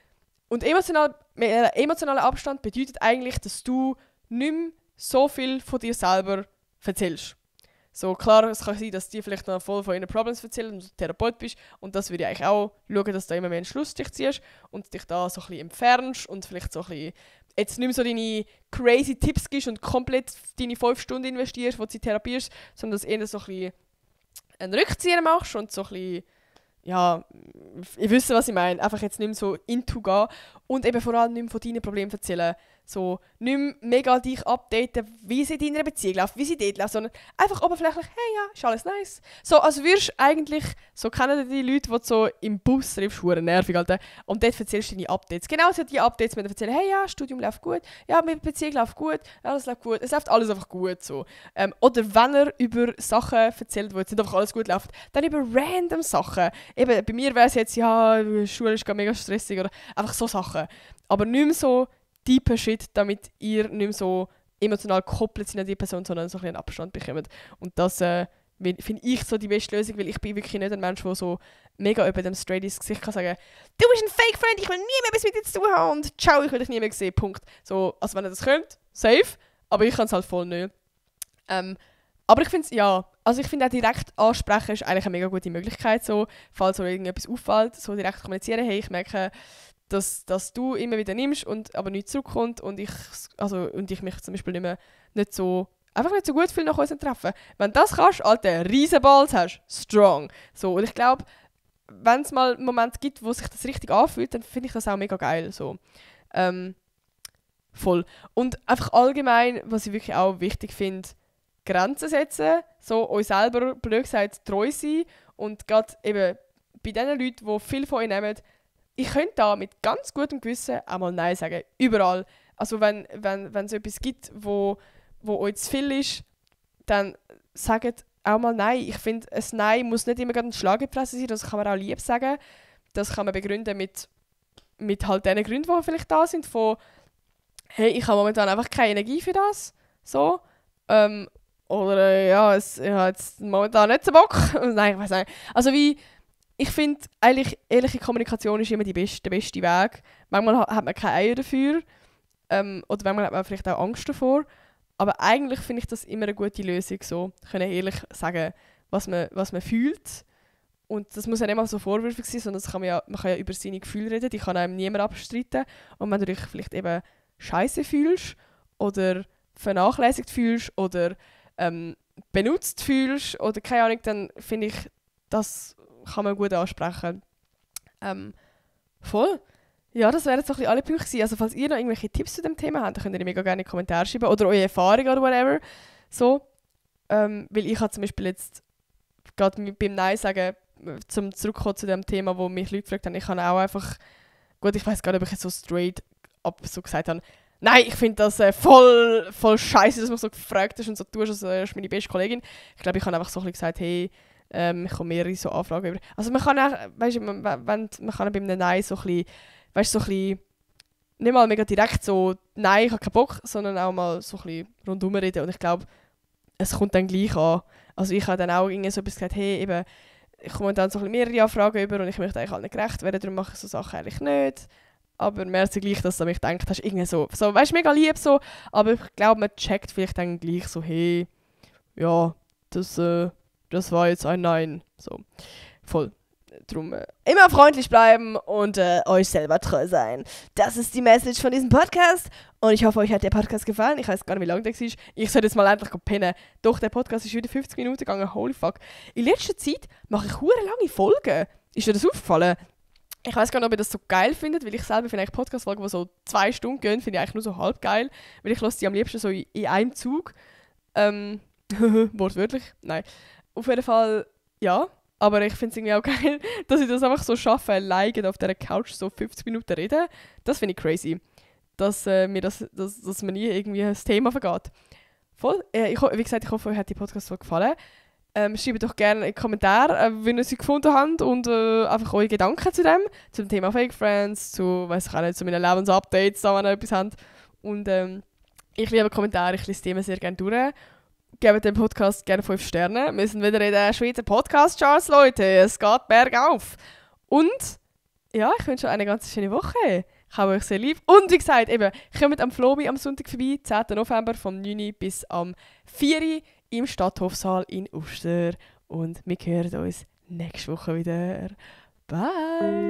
S1: und emotionaler Abstand bedeutet eigentlich, dass du nicht mehr so viel von dir selber erzählst. So, klar, es kann sein, dass die vielleicht noch voll von ihren Problems erzählen und du Therapeut bist. Und das würde ich eigentlich auch schauen, dass du immer mehr einen Schlussstrich ziehst und dich da so ein bisschen entfernst und vielleicht so ein bisschen jetzt nicht mehr so deine crazy Tipps gibst und komplett deine 5 Stunden investierst, wo du sie therapierst, sondern dass du eher so ein bisschen einen Rückzieher machst und so ein bisschen, ja, ich wüsste, was ich meine, einfach jetzt nicht mehr so into gehen und eben vor allem nicht mehr von deinen Problemen erzählen. So, nicht mehr mega dich updaten, wie es in deiner Beziehung läuft, wie sie dort läuft, sondern einfach oberflächlich, hey ja, ist alles nice. So, als würdest du eigentlich, so kennen die Leute, die du so im Bus triffst, verdammt nervig, Alter, und dort erzählst du deine Updates. Genau so die Updates, wenn du erzählen, hey ja, Studium läuft gut, ja, meine Beziehung läuft gut, alles läuft gut, es läuft alles einfach gut, so. Oder wenn er über Sachen erzählt, wo jetzt nicht einfach alles gut läuft, dann über random Sachen. Eben, bei mir wäre es jetzt, ja, die Schule ist mega stressig oder einfach so Sachen. Aber nicht mehr so deeper Shit, damit ihr nicht mehr so emotional gekoppelt seid an die Person, sondern so ein bisschen einen Abstand bekommt. Und das finde ich so die beste Lösung, weil ich bin wirklich nicht ein Mensch, der so mega über dem straight ins Gesicht kann sagen, du bist ein Fake-Friend, ich will nie mehr etwas mit dir zu tun haben und ciao, ich will dich nie mehr sehen, Punkt. So, also wenn ihr das könnt, safe, aber ich kann es halt voll nicht. Aber ich finde auch direkt ansprechen ist eigentlich eine mega gute Möglichkeit, so, falls so irgendetwas auffällt, so direkt kommunizieren, hey, ich merke, dass du immer wieder nimmst und aber nicht zurückkommt und ich mich zum Beispiel nicht so gut fühle nach unserem Treffen. Wenn du das kannst, Alter, Riesenballs hast, strong. So, und ich glaube, wenn es mal einen Moment gibt, wo sich das richtig anfühlt, dann finde ich das auch mega geil. So. Voll. Und einfach allgemein, was ich wirklich auch wichtig finde, Grenzen setzen, so uns selber, blöd gesagt, treu sein und gerade eben bei den Leuten, die viel von euch nehmen, ich könnte da mit ganz gutem Gewissen auch mal Nein sagen. Überall. Also wenn es etwas gibt, wo euch zu viel ist, dann sagt auch mal Nein. Ich finde, ein Nein muss nicht immer ein Schlag in die Fresse sein. Das kann man auch lieb sagen. Das kann man begründen mit halt den Gründen, die vielleicht da sind. Von, hey, ich habe momentan einfach keine Energie für das. So. Oder ich habe jetzt momentan nicht so Bock. Nein, ich weiß nicht. Also ich finde, eigentlich ehrliche Kommunikation ist immer der beste Weg. Manchmal hat man keine Eier dafür. Oder manchmal hat man vielleicht auch Angst davor. Aber eigentlich finde ich das immer eine gute Lösung, so können ehrlich sagen, was man fühlt. Und das muss ja nicht mal so vorwürfig sein, sondern man kann ja über seine Gefühle reden, die kann einem niemand abstreiten. Und wenn du dich vielleicht eben scheiße fühlst oder vernachlässigt fühlst oder benutzt fühlst oder keine Ahnung, dann finde ich, das kann man gut ansprechen. Voll. Ja, das wären jetzt so ein bisschen alle Punkte gewesen. Also falls ihr noch irgendwelche Tipps zu dem Thema habt, dann könnt ihr mega gerne in die Kommentare schreiben oder eure Erfahrungen oder whatever. So. Weil ich habe zum Beispiel jetzt gerade beim Nein sagen, zum zurückkommen zu dem Thema, wo mich Leute gefragt haben, ich habe auch einfach, gut, ich weiß gar nicht, ob ich jetzt so straight ab so gesagt habe, nein, ich finde das voll scheiße, dass du mich so gefragt hast und so tust, als wärst du meine beste Kollegin. Ich glaube, ich habe einfach so ein bisschen gesagt, hey, ich komme mehrere so Anfragen über. Also man kann auch, weißt du, man kann bei einem Nein so ein bisschen, weißt du, so ein bisschen, nicht mal mega direkt so, nein, ich habe keinen Bock, sondern auch mal so ein bisschen rundherum reden. Und ich glaube, es kommt dann gleich an. Also ich habe dann auch irgendwie so etwas gesagt, hey, eben, ich komme dann so ein bisschen mehrere Anfragen über und ich möchte eigentlich allen gerecht werden, darum mache ich so Sachen eigentlich nicht. Aber merkst gleich, dass du an mich gedacht hast, irgendwie so weißt du, mega lieb so, aber ich glaube, man checkt vielleicht dann gleich so, hey, ja, das war jetzt ein Nein. So, voll. Darum immer freundlich bleiben und euch selber treu sein. Das ist die Message von diesem Podcast. Und ich hoffe, euch hat der Podcast gefallen. Ich weiß gar nicht, wie lange der war. Ich soll jetzt mal endlich pennen. Doch, der Podcast ist wieder 50 Minuten gegangen. Holy fuck. In letzter Zeit mache ich hure lange Folgen. Ist dir das aufgefallen? Ich weiß gar nicht, ob ihr das so geil findet, weil ich selber finde Podcast-Folgen, die so 2 Stunden gehen, finde ich eigentlich nur so halb geil. Weil ich höre die am liebsten so in einem Zug. Wortwörtlich? Nein. Auf jeden Fall, ja. Aber ich finde es irgendwie auch geil, dass ich das einfach so schaffe, alleine auf dieser Couch so 50 Minuten reden. Das finde ich crazy. Dass mir nie irgendwie ein Thema vergeht. Voll. Wie gesagt, ich hoffe, euch hat die Podcast-Folge gefallen. Schreibt doch gerne in die Kommentare, wenn ihr sie gefunden habt und einfach eure Gedanken zu dem, zum Thema Fake Friends, zu meinen Lebensupdates, da, wenn ihr etwas habt. Und ich liebe Kommentare, ich lese die immer sehr gerne durch. Gebt dem Podcast gerne 5 Sterne. Wir sind wieder in den Schweizer Podcast-Charts, Leute. Es geht bergauf. Und ja, ich wünsche euch eine ganz schöne Woche. Ich habe euch sehr lieb. Und wie gesagt, eben, kommt am Flomi am Sonntag vorbei, 10. November, vom 9. bis am 4. im Stadthofsaal in Uster. Und wir hören uns nächste Woche wieder. Bye!